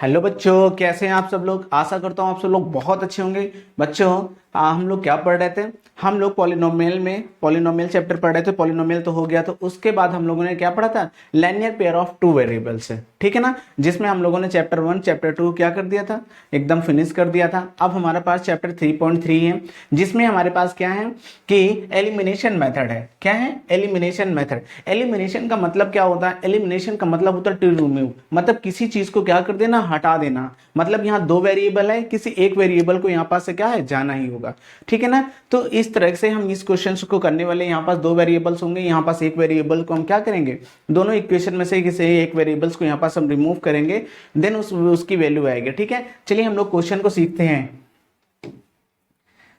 Hello बच्चों, कैसे हैं आप सब लोग। आशा करता हूँ आप सब लोग बहुत अच्छे होंगे। बच्चों, हम लोग क्या पढ़ रहे थे। हम लोग पॉलिनोमियल चैप्टर पढ़ रहे थे। पॉलिनोमियल तो हो गया, तो उसके बाद हम लोगों ने क्या पढ़ा था, linear pair of two variables है, ठीक है ना। जिसमें हम लोगों ने चैप्टर 1 चैप्टर 2 क्या कर दिया था, एकदम फिनिश कर दिया था। अब हमारे पास चैप्टर 3.3 है, जिसमें हमारे पास क्या है कि एलिमिनेशन मेथड है। क्या है, एलिमिनेशन मेथड। एलिमिनेशन का मतलब क्या होता है, एलिमिनेशन का मतलब होता है टू रिमूव, मतलब किसी चीज को क्या कर देना, हटा देना। मतलब यहाँ दो वेरिएबल है, किसी एक वेरिएबल को यहाँ पास से क्या है, जाना ही होगा, ठीक है ना। तो इस तरह से हम इस क्वेश्चन को करने वाले। यहाँ पास दो वेरिएबल्स होंगे, यहाँ पास एक वेरिएबल को हम क्या करेंगे, दोनों इक्वेशन में से किसी एक वेरिएबल्स को यहाँ पास हम रिमूव करेंगे, देन उसकी वैल्यू आएगी, ठीक है। चलिए हम लोग क्वेश्चन को सीखते हैं।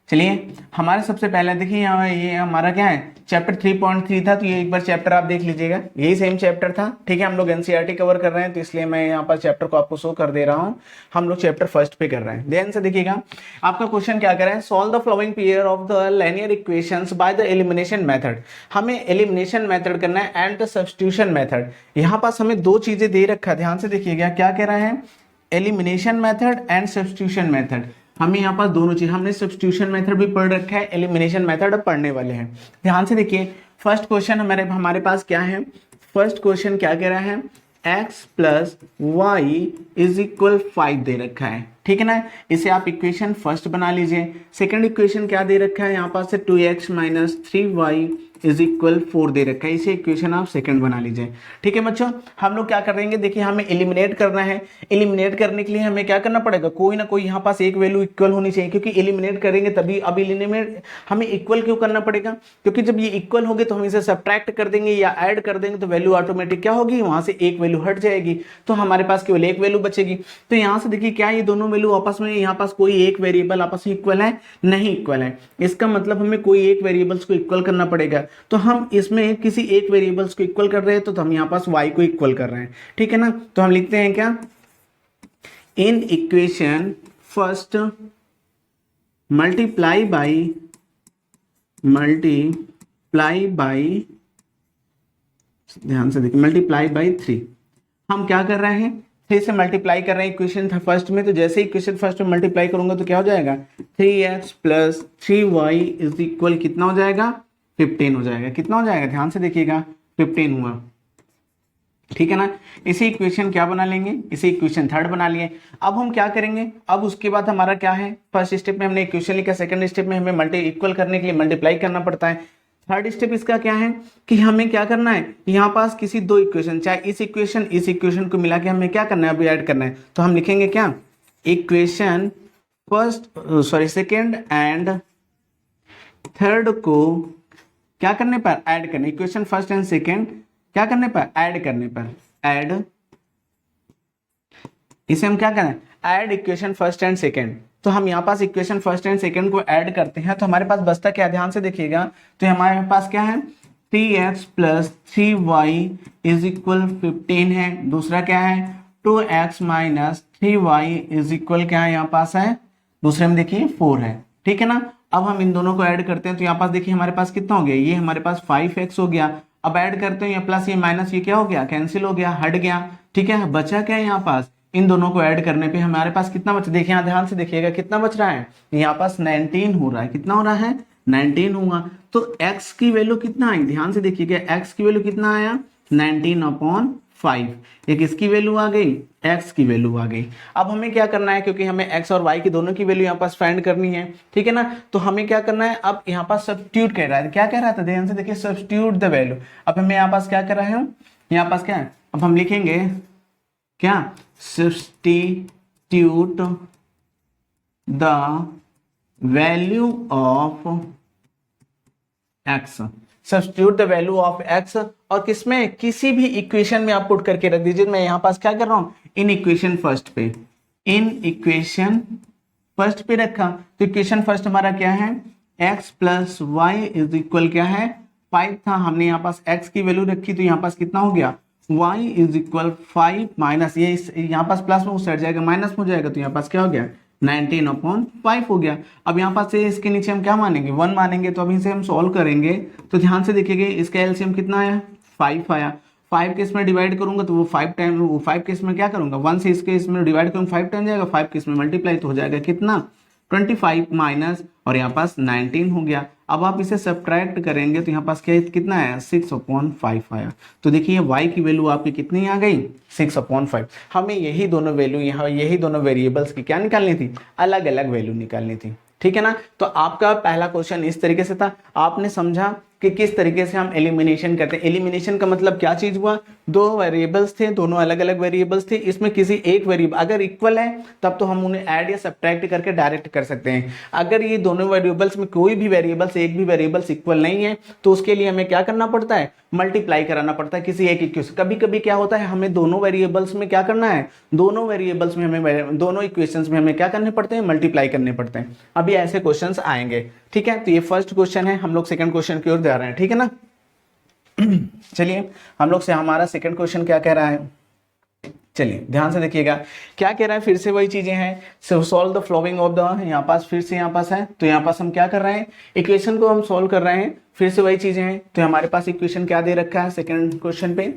चलिए, हमारे सबसे पहले देखिए यहाँ ये हमारा क्या है, चैप्टर 3.3 था। तो ये एक बार चैप्टर आप देख लीजिएगा, यही सेम चैप्टर था, ठीक है। हम लोग एनसीईआरटी कवर कर रहे हैं, तो इसलिए मैं यहाँ पर चैप्टर को आपको शो कर दे रहा हूँ। हम लोग चैप्टर फर्स्ट पे कर रहे हैं, ध्यान से देखिएगा। आपका क्वेश्चन क्या कर रहा है, solve the flowing pair of the linear equations by the elimination method. हमें एलिमिनेशन मेथड करना है एंड द सब्स्टिट्यूशन मेथड। यहाँ पास हमें दो चीजें दे रखा है, ध्यान से देखिएगा क्या कह रहा है, elimination method and substitution method. हमें यहाँ पास दोनों चीज, हमने सब्स्टिट्यूशन मेथड भी पढ़ रखा है, एलिमिनेशन मेथड अब पढ़ने वाले हैं। ध्यान से देखिए, फर्स्ट क्वेश्चन हमारे पास क्या है, फर्स्ट क्वेश्चन क्या कह रहा है, x plus y is equal 5 दे रखा है, ठीक है ना। इसे आप इक्वेशन फर्स्ट बना लीजिए। सेकंड इक्वेशन क्या दे रखा है, यहाँ पास से 2x minus 3y is equal 4 दे रखा है, इसे इक्वेशन आप सेकंड बना लीजिए, ठीक है बच्चों। हम लोग क्या करेंगे, देखिए हमें एलिमिनेट करना है। एलिमिनेट करने के लिए हमें क्या करना पड़ेगा, कोई ना कोई यहाँ पास एक वैल्यू इक्वल होनी चाहिए, क्योंकि एलिमिनेट करेंगे तभी। अब एलिमिनेट हमें इक्वल क्यों करना पड़ेगा, क्योंकि जब ये इक्वल होगी तो हम इसे सब्ट्रैक्ट कर देंगे या ऐड कर देंगे, तो वैल्यू ऑटोमेटिक क्या होगी, वहां से एक वैल्यू हट जाएगी, तो हमारे पास केवल एक वैल्यू बचेगी। तो यहाँ से देखिए क्या ये दोनों वैल्यू आपस में, यहाँ पास कोई एक वेरिएबल आपस में इक्वल है, नहीं इक्वल है। इसका मतलब हमें कोई एक वेरिएबल्स को इक्वल करना पड़ेगा। तो हम इसमें किसी एक वेरिएबल्स को इक्वल कर रहे हैं, तो हम यहाँ पास y को इक्वल कर रहे हैं, ठीक है ना। तो हम लिखते हैं क्या, in equation first multiply by ध्यान से देखिए, मल्टीप्लाई बाई 3। हम क्या कर रहे हैं, 3 से मल्टीप्लाई कर रहे हैं इक्वेशन फर्स्ट में। तो जैसे इक्वेशन फर्स्ट में मल्टीप्लाई करूंगा तो क्या हो जाएगा, 3x plus 3y is equal कितना हो जाएगा, 15 हो जाएगा। कितना हो जाएगा, ध्यान से देखिएगा, 15 हुआ, ठीक है ना। इसी इक्वेशन क्या बना लेंगे, इसी इक्वेशन थर्ड बना लिए। अब हम क्या करेंगे, अब उसके बाद हमारा क्या है, फर्स्ट स्टेप में हमने इक्वेशन लिखा, सेकंड स्टेप में हमें इक्वल करने के लिए मल्टीप्लाई करना पड़ता है। थर्ड स्टेप इसका क्या है कि हमें क्या करना है, यहाँ पास किसी दो इक्वेशन, चाहे इस इक्वेशन को मिला के हमें क्या करना है, अभी ऐड करना है। तो हम लिखेंगे क्या, इक्वेशन सेकेंड एंड थर्ड को क्या करने पर ऐड करने, इक्वेशन फर्स्ट एंड सेकेंड क्या करने पर, ऐड करने पर, ऐड, इसे हम क्या करें, add equation first and second. तो हम यहाँ पास इक्वेशन फर्स्ट एंड सेकेंड को ऐड करते हैं, तो हमारे पास बचता क्या, ध्यान से देखिएगा। तो हमारे पास क्या है, 3x plus 3y is equal 15 है। दूसरा क्या है, 2x minus 3y is equal क्या है, यहाँ पास है दूसरे में देखिए 4 है, ठीक है ना। अब हम इन दोनों को ऐड करते हैं, तो यहाँ पास देखिए हमारे पास कितना हो गया, ये हमारे पास 5x हो गया। अब ऐड करते हैं, ये प्लस ये माइनस ये क्या हो गया, कैंसिल हो गया, हट गया, ठीक है। बचा क्या है, यहाँ पास इन दोनों को ऐड करने पे हमारे पास कितना बचा, देखिए यहाँ ध्यान से देखिएगा कितना बच रहा है, यहाँ पास 19 हो रहा है। कितना हो रहा है, 19 हुआ। तो x की वैल्यू कितना आई, ध्यान से देखिएगा, x की वैल्यू कितना आया, 19/5। एक इसकी वैल्यू आ गई, x की वैल्यू आ गई। अब हमें क्या करना है, क्योंकि हमें x और y की दोनों की वैल्यू यहाँ पास फाइंड करनी है, ठीक है ना। तो हमें क्या करना है, अब यहाँ पास सब्स्टिट्यूट कह रहा है, क्या कह रहा था, ध्यान से देखिए, सब्स्टिट्यूट द वैल्यू। अब हमें यहाँ पास क्या कर रहे हैं, यहाँ पास क्या है, अब हम लिखेंगे क्या, substitute the value of x, substitute the value of x, और किसमें, किसी भी इक्वेशन में आप पुट करके रख दीजिए। मैं यहाँ पास क्या कर रहा हूँ, इन इक्वेशन फर्स्ट पे, इन इक्वेशन फर्स्ट पे रखा। तो इक्वेशन फर्स्ट हमारा क्या है, x plus y is equal क्या है, 5 था, हमने यहाँ पास x की वैल्यू रखी, तो यहाँ पास कितना हो गया, y इज इक्वल 5 माइनस ये यहाँ पास प्लस में उस साइड जाएगा, माइनस में हो जाएगा, तो यहाँ पास क्या हो गया, 19/5 हो गया। अब यहाँ पास से इसके नीचे हम क्या मानेंगे, 1 मानेंगे। तो अभी इसे हम सॉल्व करेंगे, तो ध्यान से देखिएगा, इसका एलसीएम कितना आया, 5 आया। 5 के इसमें डिवाइड करूंगा तो वो 5 टाइम, वो 5 के इसमें क्या करूंगा 1 से इसके इसमें डिवाइड करूंगा 5 टाइम जाएगा, 5 के इसमें मल्टीप्लाई तो हो जाएगा कितना 25 माइनस और यहाँ पास 19 हो गया। अब आप इसे सब्ट्रैक्ट करेंगे तो यहाँ पास क्या कितना आया 6/5 आया। तो देखिए y की वैल्यू आपकी कितनी आ गई 6/5। हमें यही दोनों वैल्यू यहाँ यही दोनों वेरिएबल्स की क्या निकालनी थी, अलग अलग वैल्यू निकालनी थी, ठीक है ना। तो आपका पहला क्वेश्चन इस तरीके से था, आपने समझा कि किस तरीके से हम एलिमिनेशन करते हैं। एलिमिनेशन का मतलब क्या चीज हुआ, दो वेरिएबल्स थे, दोनों अलग अलग वेरिएबल्स थे, इसमें किसी एक वेरिएबल अगर इक्वल है तब तो हम उन्हें ऐड या सब्ट्रैक्ट करके डायरेक्ट कर सकते हैं। अगर ये दोनों वेरिएबल्स में कोई भी वेरिएबल्स एक भी वेरिएबल्स इक्वल नहीं है तो उसके लिए हमें क्या करना पड़ता है, मल्टीप्लाई कराना पड़ता है किसी एक इक्वेशन। कभी कभी क्या होता है हमें दोनों वेरिएबल्स में क्या करना है, दोनों वेरिएबल्स में हमें दोनों इक्वेशंस में हमें क्या करने पड़ते हैं, मल्टीप्लाई करने पड़ते हैं। अभी ऐसे क्वेश्चंस आएंगे, ठीक है। तो ये फर्स्ट क्वेश्चन है, हम लोग सेकंड क्वेश्चन की ओर जा रहे हैं, ठीक है ना। चलिए हम लोग से हमारा सेकंड क्वेश्चन क्या कह रहा है, चलिए ध्यान से देखिएगा क्या कह रहा है। फिर से वही चीजें हैं, solve the flowing of the, यहाँ पास फिर से यहाँ पास है तो यहाँ पास हम क्या कर रहे हैं, इक्वेशन को हम सॉल्व कर रहे हैं, फिर से वही चीजें हैं। तो हमारे पास इक्वेशन क्या दे रखा है सेकंड क्वेश्चन पे,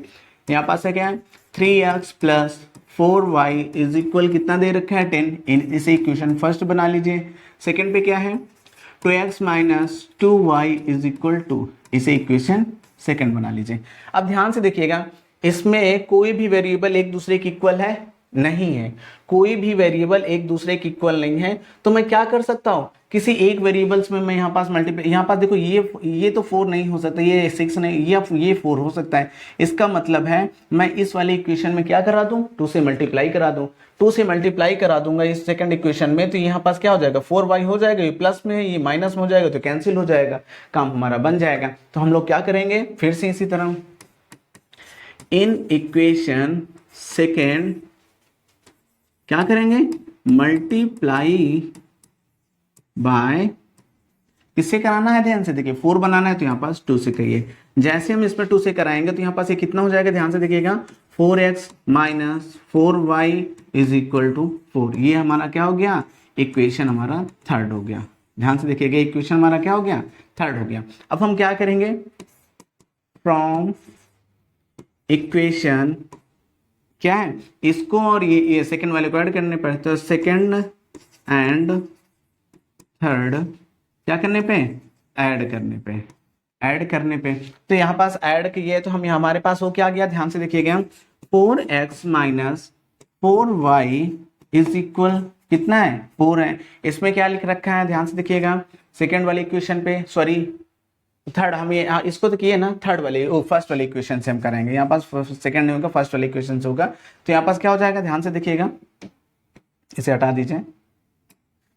यहाँ पास है क्या है 3x + 4y इज इक्वल कितना दे रखा है 10। इसे इक्वेशन फर्स्ट बना लीजिए। सेकंड पे क्या है 2x - 2y is equal to, इसे इक्वेशन सेकंड बना लीजिए। अब ध्यान से देखिएगा इसमें कोई भी वेरिएबल एक दूसरे के इक्वल है नहीं है, कोई भी वेरिएबल एक दूसरे के इक्वल नहीं है। तो मैं क्या कर सकता हूं, किसी एक वेरिएबल्स में मैं यहाँ पास मल्टीप्लाई, यहाँ पास देखो ये तो 4 नहीं हो सकता, ये 6 नहीं, ये 4 हो सकता है। इसका मतलब है मैं इस वाले इक्वेशन में क्या करा दूं, 2 से मल्टीप्लाई करा दूं, 2 से मल्टीप्लाई करा दूंगा इस सेकंड इक्वेशन में। तो यहाँ पास क्या हो जाएगा 4y हो जाएगा, ये प्लस में ये माइनस में हो जाएगा तो कैंसिल हो जाएगा, काम हमारा बन जाएगा। तो हम लोग क्या करेंगे फिर से इसी तरह इन इक्वेशन सेकेंड क्या करेंगे, मल्टीप्लाई बाय, किससे कराना है ध्यान से देखिए, 4 बनाना है तो यहाँ पास 2 से करिए। जैसे हम इसमें 2 से कराएंगे तो यहाँ पास ये कितना हो जाएगा, ध्यान से देखिएगा 4x - 4y is equal to 4। ये हमारा क्या हो गया, इक्वेशन हमारा थर्ड हो गया। ध्यान से देखिएगा इक्वेशन हमारा क्या हो गया, थर्ड हो गया। अब हम क्या करेंगे, फ्रॉम इक्वेशन क्या है, इसको और ये सेकंड वाले को ऐड करने पर, तो सेकंड एंड थर्ड क्या करने पे, ऐड करने पे तो यहाँ पास ऐड किए तो हम हमारे पास हो क्या गया, ध्यान से देखिएगा 4x - 4y इज इक्वल कितना है 4 है। इसमें क्या लिख रखा है ध्यान से देखिएगा, सेकंड वाले इक्वेशन पे, सॉरी थर्ड, हम ये इसको तो किए ना, थर्ड वाले फर्स्ट वाले इक्वेशन से हम करेंगे। यहाँ पास सेकंड नहीं होगा, फर्स्ट वाले इक्वेशन से होगा। तो यहाँ पास क्या हो जाएगा, ध्यान से देखिएगा, इसे हटा दीजिए।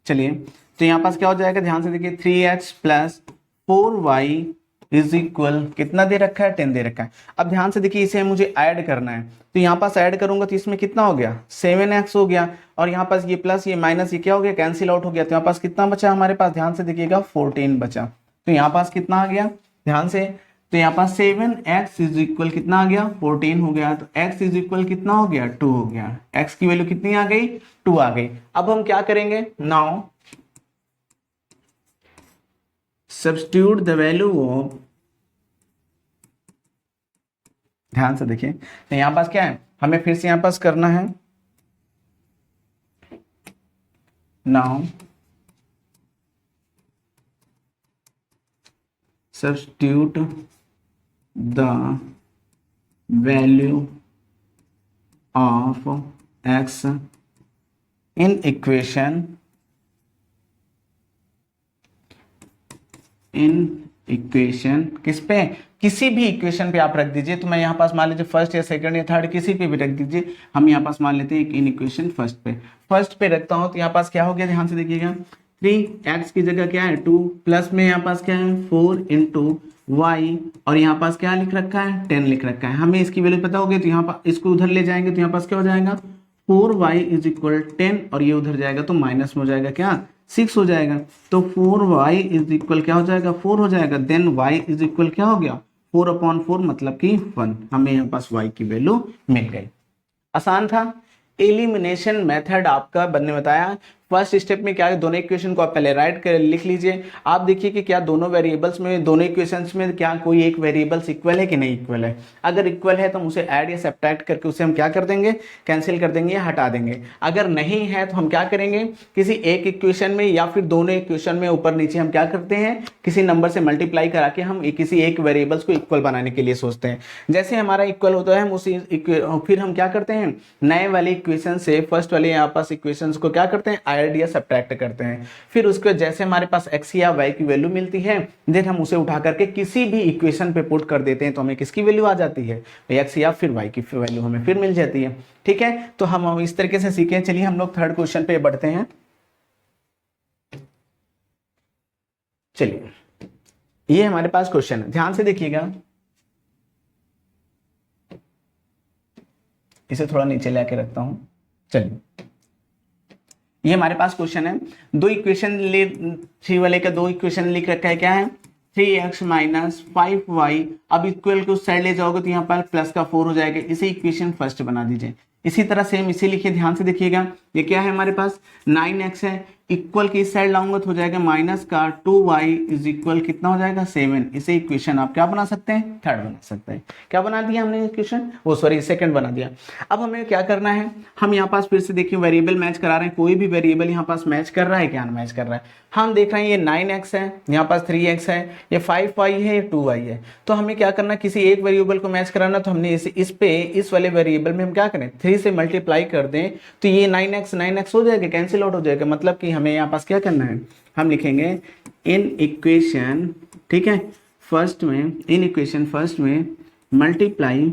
चलिए तो यहाँ पास क्या हो जाएगा, ध्यान से देखिए 3x + 4y इज इक्वल कितना दे रखा है 10 दे रखा है। अब ध्यान से देखिए इसे मुझे ऐड करना है, तो यहाँ पास ऐड करूंगा तो इसमें कितना हो गया 7x हो गया, और यहाँ पास ये प्लस ये माइनस ये क्या हो गया, कैंसिल आउट हो गया। तो यहाँ पास कितना बचा हमारे पास, ध्यान से देखिएगा 14 बचा। तो यहाँ पास कितना आ गया ध्यान से, तो यहाँ पास 7x इज इक्वल कितना आ गया 14 हो गया। तो x इज इक्वल कितना हो गया 2 हो गया, x की वैल्यू कितनी आ गई 2 आ गई। अब हम क्या करेंगे, now substitute the value of, ध्यान से देखिए तो यहाँ पास क्या है, हमें फिर से यहाँ पास करना है, now substitute the value of x in equation किस पे, किसी भी इक्वेशन पे आप रख दीजिए। तो मैं यहाँ पास मान लीजिए फर्स्ट या सेकंड या थर्ड किसी पे भी रख दीजिए। हम यहाँ पास मान लेते हैं इन इक्वेशन फर्स्ट पे रखता हूँ। तो यहाँ पास क्या हो गया, ध्यान से देखिएगा 3x की जगह क्या है 2, प्लस में यहाँ पास क्या है 4 × y, और यहाँ पास क्या लिख रखा है 10 लिख रखा है। हमें इसकी वैल्यू पता होगी तो यहाँ पास इसको उधर ले जाएंगे तो यहाँ पास क्या हो जाएगा 4y इज इक्वल 10, और ये उधर जाएगा तो माइनस में हो जाएगा क्या 6 हो जाएगा। तो 4y इज इक्वल क्या हो जाएगा 4 हो जाएगा, देन y इज इक्वल क्या हो गया 4/4 मतलब कि 1। हमें यहाँ पास y की वैल्यू मिल गई। आसान था। एलिमिनेशन मेथड आपका बनने बताया, फर्स्ट स्टेप में क्या है, दोनों इक्वेशन को आप पहले राइट कर लिख लीजिए। आप देखिए कि क्या दोनों वेरिएबल्स में, दोनों इक्वेशंस में क्या कोई एक वेरिएबल्स इक्वल है कि नहीं इक्वल है। अगर इक्वल है तो हम उसे ऐड या सब्ट्रैक्ट करके उसे हम क्या कर देंगे, कैंसिल कर देंगे या हटा देंगे। अगर नहीं है तो हम क्या करेंगे, किसी एक इक्वेशन में या फिर दोनों इक्वेशन में ऊपर नीचे हम क्या करते हैं, किसी नंबर से मल्टीप्लाई करा के हम किसी एक वेरिएबल्स को इक्वल बनाने के लिए सोचते हैं। जैसे हमारा इक्वल होता है हम उसी फिर हम क्या करते हैं, नए वाले इक्वेशन से फर्स्ट वाले यहाँ पास इक्वेशंस को क्या करते हैं, ऐड या सब्ट्रैक्ट करते हैं। फिर उसको जैसे हमारे पास x या y की वैल्यू मिलती है, देन हम उसे उठा करके किसी भी इक्वेशन पे पुट कर देते हैं, तो हमें किसकी वैल्यू आ जाती है, x या फिर y की वैल्यू हमें फिर मिल जाती है। ठीक है, तो हम इस तरीके से सीखे। चलिए हम लोग थर्ड क्वेश्चन पे बढ़ते हैं। चलिए ये हमारे पास क्वेश्चन है, ध्यान से देखिएगा। इसे थोड़ा नीचे लेके रखता हूं। चलिए ये हमारे पास क्वेश्चन है, दो इक्वेशन ले, 3 वाले का दो इक्वेशन लिख रखा है। क्या है, 3x माइनस 5y। अब इक्वल को उस साइड ले जाओगे तो यहाँ पर प्लस का 4 हो जाएगा। इसे इक्वेशन फर्स्ट बना दीजिए। इसी तरह सेम इसे लिखिए, ध्यान से देखिएगा। ये क्या है हमारे पास, 9x है, इक्वल की इस साइड लाऊंगा तो हो जाएगा माइनस का 2y इज इक्वल कितना हो जाएगा 7। इसे इक्वेशन आप क्या बना सकते हैं, थर्ड बना सकते हैं। क्या बना दिया हमने इक्वेशन, वो सॉरी सेकंड बना दिया। अब हमें क्या करना है, हम यहाँ पास फिर से देखिए वेरिएबल मैच करा रहे हैं। कोई भी वेरिएबल यहाँ पास मैच कर रहा है, क्या मैच कर रहा है, हम देख रहे हैं ये 9x है, यहाँ पास 3x है, ये 5y है, ये 2y है। तो हमें क्या करना, किसी एक वेरिएबल को मैच कराना, तो हमने इस वाले वेरिएबल में हम क्या करें, 3 से मल्टीप्लाई कर दें तो ये 9x हो जाएगा, कैंसिल आउट हो जाएगा। मतलब कि हमें यहाँ पास क्या करना है, हम लिखेंगे इन इक्वेशन, ठीक है, फर्स्ट में, इन इक्वेशन फर्स्ट में मल्टीप्लाई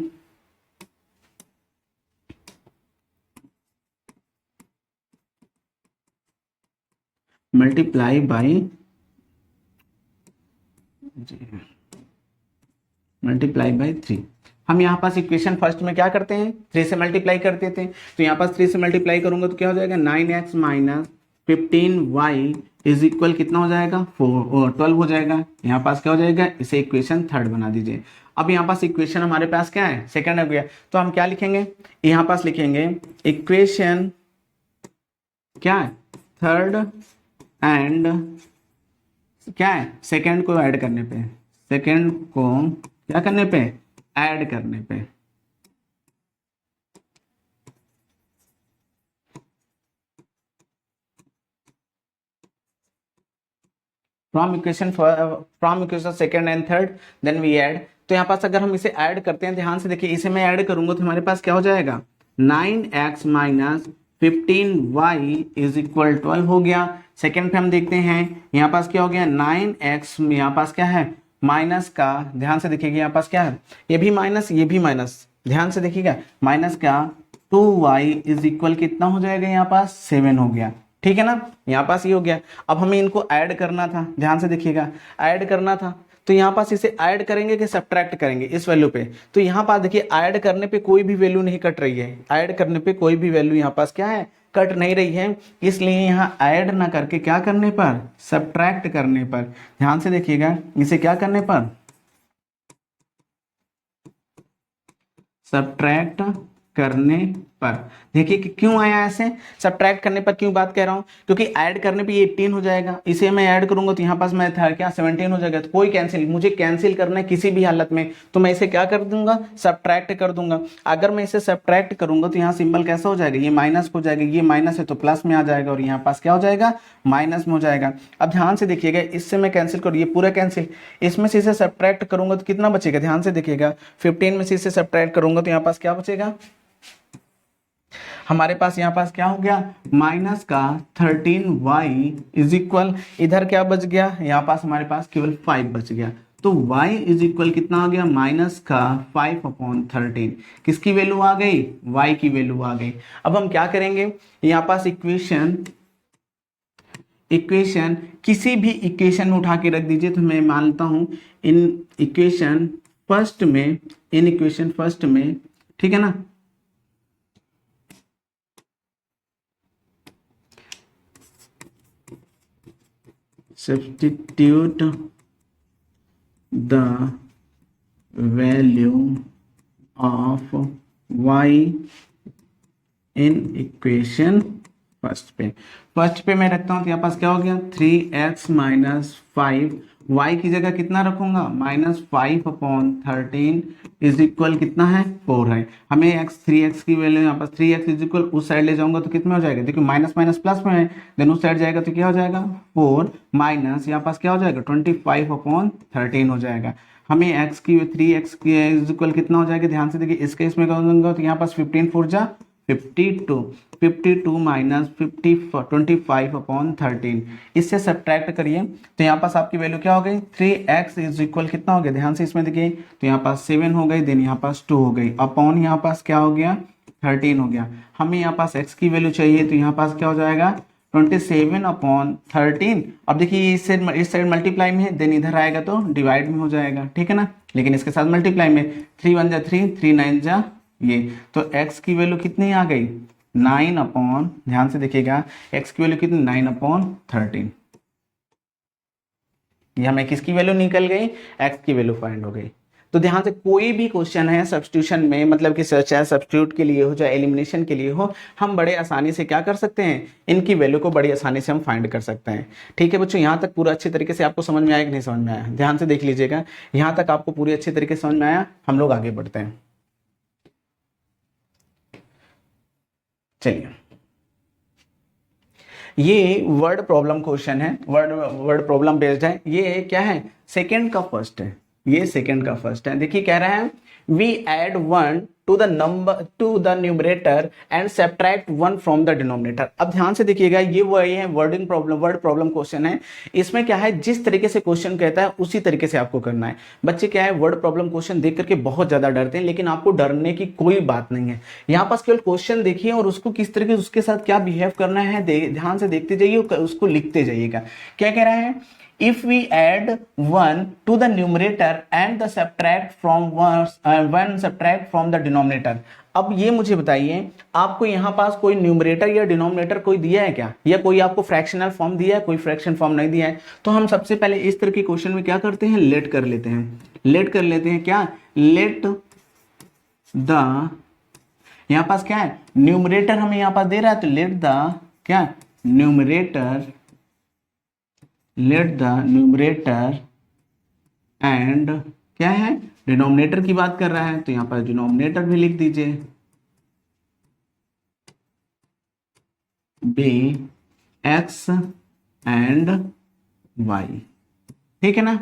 बाई मल्टीप्लाई बाई 3। हम यहाँ पास इक्वेशन फर्स्ट में क्या करते हैं, 3 से मल्टीप्लाई कर देते हैं। तो यहाँ पास 3 से मल्टीप्लाई करूंगा तो क्या हो जाएगा, 9x minus 15y is equal कितना हो जाएगा, 12 हो जाएगा। यहाँ पास क्या हो जाएगा, इसे इक्वेशन थर्ड बना दीजिए। अब यहाँ पास इक्वेशन हमारे पास क्या है, सेकंड हो गया। तो हम क्या लिखेंगे, यहाँ पास लिखेंगे इक्वेशन क्या है, थर्ड एंड क्या है, सेकंड को ऐड करने पे, सेकंड को क्या करने पे, ऐड करने पे। From equation second and third then we add. तो यहाँ पास अगर हम इसे ऐड करते हैं, ध्यान से देखिए, इसे मैं ऐड करूंगा तो हमारे पास क्या हो जाएगा, 9x minus 15y is equal 12 हो गया। सेकेंड पे हम देखते हैं, यहाँ पास क्या हो गया, 9x, यहाँ पास क्या है, माइनस का, ध्यान से देखिएगा यहाँ पास क्या है, ये भी माइनस, ये भी माइनस, ध्यान से देखिएगा, माइनस का 2y इज इक्वल कितना हो जाएगा, यहाँ पास 7 हो गया। ठीक है ना, यहाँ पास ये हो गया। अब हमें इनको ऐड करना था, ध्यान से देखिएगा, ऐड करना था। तो यहाँ पास इसे ऐड करेंगे कि सब्ट्रैक्ट करेंगे इस वैल्यू पे। तो यहाँ पास देखिए, ऐड करने पे कोई भी वैल्यू नहीं कट रही है, ऐड करने पे कोई भी वैल्यू यहाँ पास क्या है, कट नहीं रही है। इसलिए यहाँ ऐड ना करके क्या करने पर, सब्ट्रैक्ट करने पर, ध्यान से देखिएगा, इसे क्या करने पर, सब्ट्रैक्ट करने पर। देखिए कि क्यों आया ऐसे, सब्ट्रैक्ट करने पर क्यों बात कह रहा हूं, क्योंकि ऐड करने पे ये 18 हो जाएगा, इसे मैं ऐड करूंगा तो यहाँ पास मैं था क्या 17 हो जाएगा। तो कोई कैंसिल, मुझे कैंसिल करना है किसी भी हालत में, तो मैं इसे क्या कर दूंगा, सब्ट्रैक्ट कर दूंगा। अगर मैं इसे सब्ट्रैक्ट करूंगा तो यहाँ सिंबल कैसा हो जाएगा, ये माइनस हो जाएगा, ये माइनस है तो प्लस में आ जाएगा, और यहाँ पास क्या हो जाएगा, माइनस में हो जाएगा। अब ध्यान से देखिएगा, इससे मैं कैंसिल करूँ, ये पूरा कैंसिल, इसमें से इसे सब्ट्रैक्ट करूंगा तो कितना बचेगा, ध्यान से देखिएगा, 15 में से इसे सब्ट्रैक्ट करूंगा तो यहाँ पास क्या बचेगा, हमारे पास यहाँ पास क्या हो गया, माइनस का 13y इज इक्वल, इधर क्या बच गया, यहाँ पास हमारे पास केवल 5 बच गया। तो y इज इक्वल कितना आ गया, माइनस का 5/13। किसकी वैल्यू आ गई, y की वैल्यू आ गई। अब हम क्या करेंगे, यहाँ पास इक्वेशन किसी भी इक्वेशन में उठा के रख दीजिए। तो मैं मानता हूं इन इक्वेशन फर्स्ट में, ठीक है ना, substitute the value of y in equation first पे मैं रखता हूँ तो यहाँ पास क्या हो गया 3x माइनस 5, y की जगह कितना रखूंगा -5/13 इज इक्वल कितना है 4 है। हमें x 3x की वैल्यू यहाँ पास 3x इज इक्वल उस साइड ले जाऊंगा तो कितना हो जाएगा, देखिए माइनस माइनस प्लस में है, देन उस साइड जाएगा तो क्या हो जाएगा 4 माइनस यहाँ पास क्या हो जाएगा 25/13 हो जाएगा। हमें x की 3x की इज इक्वल कितना हो जाएगा, ध्यान से देखिए इस केस में करूंगा तो यहाँ पास 15 4 जा 52 माइनस 25/13 इससे सब्ट्रैक्ट करिए तो यहाँ पास आपकी वैल्यू क्या हो गई 3x इज इक्वल कितना हो गया, ध्यान से इसमें देखिए तो यहाँ पास 7 हो गई, देन यहाँ पास 2 हो गई अपॉन यहाँ पास क्या हो गया 13 हो गया। हमें यहाँ पास x की वैल्यू चाहिए तो यहाँ पास क्या हो जाएगा 27/13। अब देखिए इस साइड मल्टीप्लाई में है, देन इधर आएगा तो डिवाइड में हो जाएगा, ठीक है ना, लेकिन इसके साथ मल्टीप्लाई में 3 1 जा 3 3 9 जा ये, तो x की वैल्यू कितनी आ गई 9 अपॉन, ध्यान से देखिएगा x की वैल्यू कितनी 9/13। ये हमें किसकी वैल्यू निकल गई, x की वैल्यू फाइंड हो गई। तो ध्यान से कोई भी क्वेश्चन है सब्स्टिट्यूशन में, मतलब कि चाहे सब्स्टिट्यूट के लिए हो चाहे एलिमिनेशन के लिए हो, हम बड़े आसानी से क्या कर सकते हैं, इनकी वैल्यू को बड़ी आसानी से हम फाइंड कर सकते हैं। ठीक है बच्चों, यहाँ तक पूरा अच्छी तरीके से आपको समझ में आया कि नहीं समझ में आया, ध्यान से देख लीजिएगा, यहाँ तक आपको पूरी अच्छी तरीके से समझ में आया, हम लोग आगे बढ़ते हैं। चलिए, ये वर्ड प्रॉब्लम क्वेश्चन है, वर्ड प्रॉब्लम बेस्ड है। ये क्या है, सेकंड का फर्स्ट है, ये सेकंड का फर्स्ट है। देखिए कह रहा है we add 1 to the number to the numerator and subtract 1 from the denominator. अब ध्यान से देखिएगा, ये वही है वर्ड प्रॉब्लम क्वेश्चन है। इसमें क्या है, जिस तरीके से क्वेश्चन कहता है उसी तरीके से आपको करना है। बच्चे क्या है, वर्ड प्रॉब्लम क्वेश्चन देख करके बहुत ज्यादा डरते हैं, लेकिन आपको डरने की कोई बात नहीं है। यहाँ पास केवल क्वेश्चन देखिए और उसको किस तरीके उसके साथ क्या बिहेव करना है ध्यान से देखते जाइए, उसको लिखते जाइएगा। क्या कह रहा है, if we add 1 to the numerator and the subtract from 1 subtract from the denominator। अब ये मुझे बताइए, आपको यहाँ पास कोई न्यूमरेटर या डिनोमिनेटर कोई दिया है क्या, या कोई आपको फ्रैक्शनल फॉर्म दिया है, कोई फ्रैक्शन फॉर्म नहीं दिया है। तो हम सबसे पहले इस तरह के क्वेश्चन में क्या करते हैं, लेट कर लेते हैं क्या, लेट द, यहाँ पास क्या है न्यूमरेटर हमें यहाँ पास दे रहा है, तो लेट द क्या numerator, let the numerator and क्या है डिनोमिनेटर की बात कर रहा है, तो यहां पर डिनोमिनेटर भी लिख दीजिए बी एक्स एंड वाई। ठीक है ना,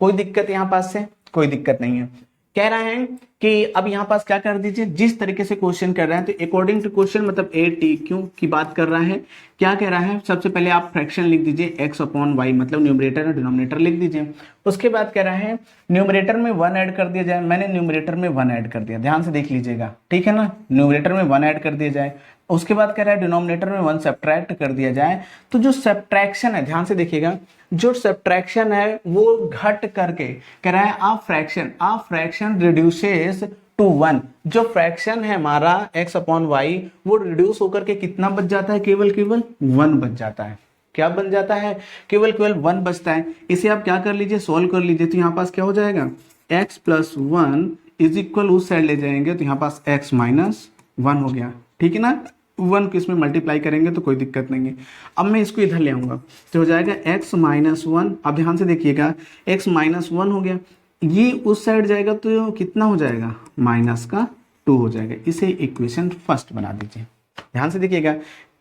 कोई दिक्कत यहां पास से कोई दिक्कत नहीं है। कह रहा है कि अब यहां पास क्या कर दीजिए, जिस तरीके से क्वेश्चन कर रहा है, तो अकॉर्डिंग टू क्वेश्चन मतलब ए टी क्यू की बात कर रहा है। क्या कह रहा है, सबसे पहले आप फ्रैक्शन लिख दीजिए x अपॉन वाई, मतलब न्यूमरेटर और डिनोमिनेटर लिख दीजिए। उसके बाद कह रहा है न्यूमरेटर में 1 ऐड कर दिया जाए, मैंने न्यूमरेटर में 1 ऐड कर दिया, ध्यान से देख लीजिएगा, ठीक है ना, न्यूमरेटर में 1 ऐड कर दिया जाए। उसके बाद कह रहा है डिनोमिनेटर में 1 सब्ट्रैक्ट कर दिया जाए। तो जो सब्ट्रैक्शन है, ध्यान से देखिएगा, जो सब्ट्रैक्शन है वो घट करके कह रहा है आ फ्रैक्शन रिड्यूसेस टू 1। जो फ्रैक्शन है हमारा x अपॉन वाई वो रिड्यूस होकर के कितना बच जाता है, केवल 1 बच जाता है। क्या बन जाता है, केवल 1 बचता है। इसे आप क्या कर लीजिए, सोल्व कर लीजिए। तो यहाँ पास क्या हो जाएगा, x प्लस 1 इज इक्वल, उस साइड ले जाएंगे तो यहाँ पास x माइनस 1 हो गया, ठीक है ना। 1 को इसमें मल्टीप्लाई करेंगे तो कोई दिक्कत नहीं है। अब मैं इसको इधर ले आऊंगा तो हो जाएगा x माइनस 1। अब ध्यान से देखिएगा, x माइनस 1 हो गया, ये उस साइड जाएगा तो कितना हो जाएगा, माइनस का 2 हो जाएगा। इसे इक्वेशन फर्स्ट बना दीजिए। ध्यान से देखिएगा,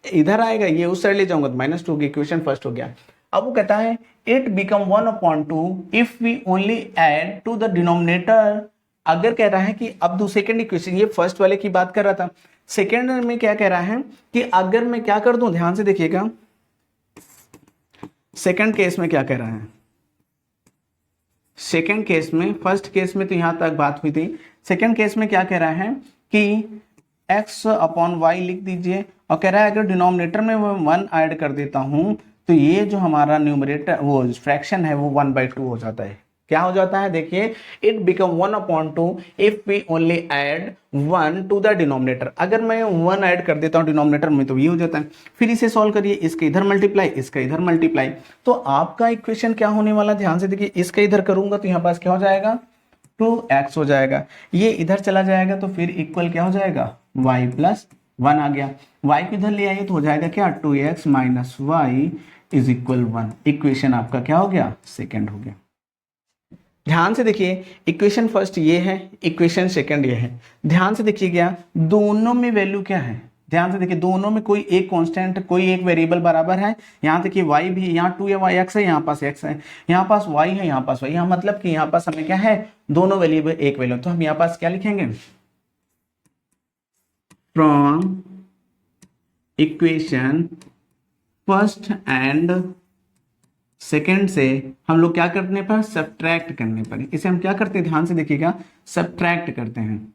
इधर आएगा, ये उस साइड ले जाऊंगा तो -2 होगी, इक्वेशन फर्स्ट हो गया। अब वो कहता है it become 1/2 if we only add to the denominator. अगर कह रहा है कि अब सेकंड इक्वेशन, ये फर्स्ट वाले की बात कर रहा था, सेकंड में क्या कह रहा है कि अगर मैं क्या कर दूं, ध्यान से देखिएगा, सेकंड केस में क्या कह रहा है, सेकंड केस में, फर्स्ट केस में तो यहां तक बात हुई थी, सेकंड केस में क्या कह रहा है कि x अपॉन वाई लिख दीजिए, और कह रहा है अगर डिनोमिनेटर में मैं 1 ऐड कर देता हूं तो ये जो हमारा न्यूमरेटर वो फ्रैक्शन है वो 1/2 हो जाता है। क्या हो जाता है, देखिए it become 1/2 if we only add 1 to the denominator. अगर मैं 1 ऐड कर देता हूं डिनोमिनेटर में तो ये हो जाता है। फिर इसे सॉल्व करिए, इसके इधर मल्टीप्लाई, इसका इधर मल्टीप्लाई, तो आपका इक्वेशन क्या होने वाला, ध्यान से देखिए, इसका इधर करूंगा तो यहाँ पास क्या हो जाएगा, 2x हो जाएगा, ये इधर चला जाएगा तो फिर इक्वल क्या हो जाएगा, y प्लस 1 आ गया, y को इधर ले आइए तो हो जाएगा क्या 2x minus y is equal 1। Equation आपका क्या हो गया सेकेंड हो गया। ध्यान से देखिए इक्वेशन फर्स्ट ये है, इक्वेशन सेकंड ये है। ध्यान से देखिएगा दोनों में वैल्यू क्या है, ध्यान से देखिए दोनों में कोई एक कांस्टेंट कोई एक वेरिएबल बराबर है। यहाँ देखिए y भी, यहाँ 2 है y x है, यहाँ पास x है, यहाँ पास y है, यहाँ पास y, यहाँ मतलब कि यहाँ पास हमें क्या है दोनों वेरिएबल एक वैल्यू। तो हम यहाँ पास क्या लिखेंगे from equation first and second से हम लोग क्या करने पर सब्ट्रैक्ट करने पर, इसे हम क्या करते हैं ध्यान से देखिएगा सब्ट्रैक्ट करते हैं।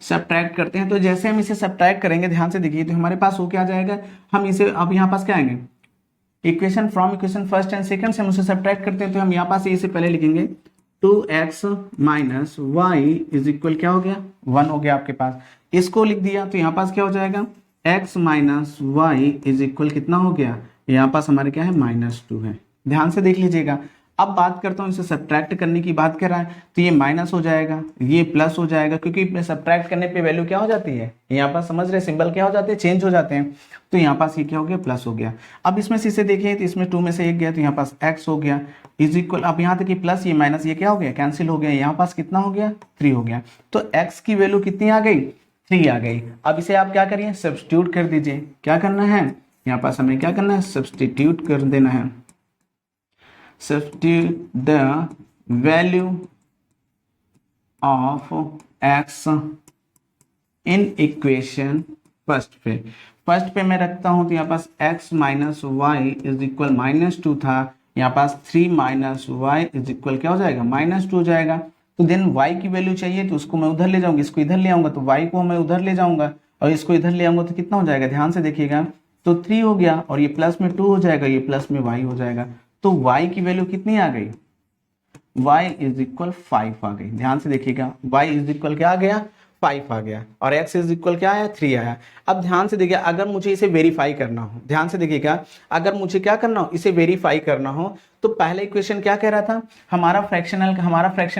सब्ट्रैक्ट करते हैं तो जैसे हम इसे सब्ट्रैक्ट करेंगे ध्यान से देखिए तो हमारे पास वो क्या आ जाएगा, हम इसे अब यहाँ पास क्या आएंगे equation from equation first and second से हम उसे सब्ट्रैक्ट करते हैं तो हम यहाँ पास इसे पहले लिखेंगे 2x minus y is equal क्या हो गया 1 हो गया आपके पास। इसको लिख दिया तो यहाँ पास क्या हो जाएगा x minus y is equal कितना हो गया, यहाँ पास हमारे क्या है -2 है। ध्यान से देख लीजिएगा। अब बात करता हूँ इसे सब्ट्रैक्ट करने की बात कर रहा है तो ये माइनस हो जाएगा ये प्लस हो जाएगा, क्योंकि सब्ट्रैक्ट करने पे वैल्यू क्या हो जाती है यहाँ पास समझ रहे सिंबल क्या हो जाते हैं चेंज हो जाते हैं। तो यहाँ पास ये क्या हो गया प्लस हो गया। अब इसमें से इसे देखें तो इसमें 2 में से 1 गया तो यहाँ पास x हो गया इज इक्वल, अब यहाँ तक प्लस ये माइनस ये क्या हो गया कैंसिल हो गया, यहाँ पास कितना हो गया 3 हो गया। तो x की वैल्यू कितनी आ गई 3 आ गई। अब इसे आप क्या करिए सब्स्टिट्यूट कर दीजिए। क्या करना है यहाँ पास हमें क्या करना है सब्स्टिट्यूट कर देना है। Substitute the value of x in equation first पे मैं रखता हूं तो यहाँ पास x minus y is equal -2 था, यहाँ पास 3 माइनस वाई इज इक्वल क्या हो जाएगा -2 हो जाएगा। तो देन y की वैल्यू चाहिए तो उसको मैं उधर ले जाऊंगा, इसको इधर ले आऊंगा तो y को मैं उधर ले जाऊंगा और इसको इधर ले आऊंगा तो कितना हो जाएगा ध्यान से देखिएगा तो 3 हो गया और ये प्लस में 2 हो जाएगा ये प्लस में y हो जाएगा। तो y की वैल्यू कितनी आ गई y इज इक्वल 5 आ गई। ध्यान से देखिएगा y इज इक्वल क्या आ गया 5 आ गया और x इज इक्वल क्या आया 3 आया। अब ध्यान से देखिए अगर मुझे इसे वेरीफाई करना हो, ध्यान से देखिएगा अगर मुझे क्या करना हो इसे वेरीफाई करना हो तो पहले इक्वेशन क्या कह रहा था हमारा फ्रैक्शन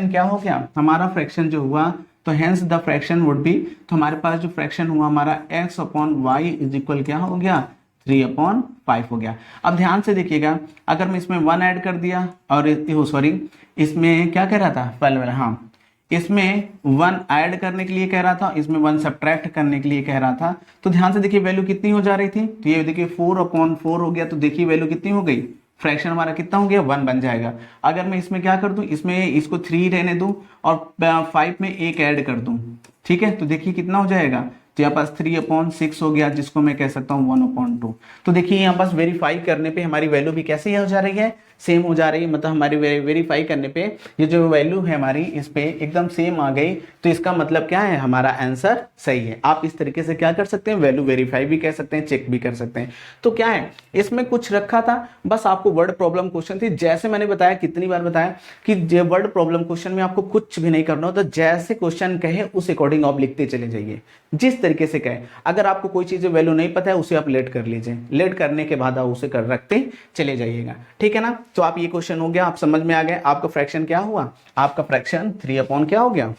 क्या हो गया, हमारा फ्रैक्शन जो हुआ तो hence the fraction would be, तो हमारे पास जो फ्रैक्शन हुआ हमारा x upon y is equal क्या हो गया 3/5 हो गया। अब ध्यान से देखिएगा अगर मैं इसमें 1 ऐड कर दिया और सॉरी इसमें क्या कह रहा था पहले वाला, हाँ इसमें 1 ऐड करने के लिए कह रहा था इसमें 1 सब्ट्रैक्ट करने के लिए कह रहा था। तो ध्यान से देखिए वैल्यू कितनी हो जा रही थी तो ये देखिए 4/4 हो गया। तो देखिए वैल्यू कितनी हो गई फ्रैक्शन हमारा कितना हो गया 1 बन जाएगा। अगर मैं इसमें क्या कर दूं इसमें इसको 3 रहने दूं और 5 में 1 ऐड कर दूं, ठीक है तो देखिए कितना हो जाएगा तो यहाँ पास 3/6 हो गया जिसको मैं कह सकता हूँ 1/2। तो देखिए यहाँ पास वेरीफाई करने पे हमारी वैल्यू भी कैसे हो जा रही है सेम हो जा रही है, मतलब हमारी वेरीफाई करने पे ये जो वैल्यू है हमारी इस पे एकदम सेम आ गई। तो इसका मतलब क्या है हमारा आंसर सही है। आप इस तरीके से क्या कर सकते हैं वैल्यू वेरीफाई भी कर सकते हैं चेक भी कर सकते हैं। तो क्या है इसमें कुछ रखा था बस आपको वर्ड प्रॉब्लम क्वेश्चन थी, जैसे मैंने बताया कितनी बार बताया कि वर्ड प्रॉब्लम क्वेश्चन में आपको कुछ भी नहीं करना होता, जैसे क्वेश्चन कहे उस अकॉर्डिंग आप लिखते चले जाइए जिस तरीके से कहे। अगर आपको कोई चीज वैल्यू नहीं पता है उसे आप लेट कर लीजिए, लेट करने के बाद आप उसे कर रखते चले जाइएगा, ठीक है ना। तो आप ये क्वेश्चन हो गया आप समझ में आ गए। आपका फ्रैक्शन क्या हुआ आपका फ्रैक्शन 3 क्या हो गया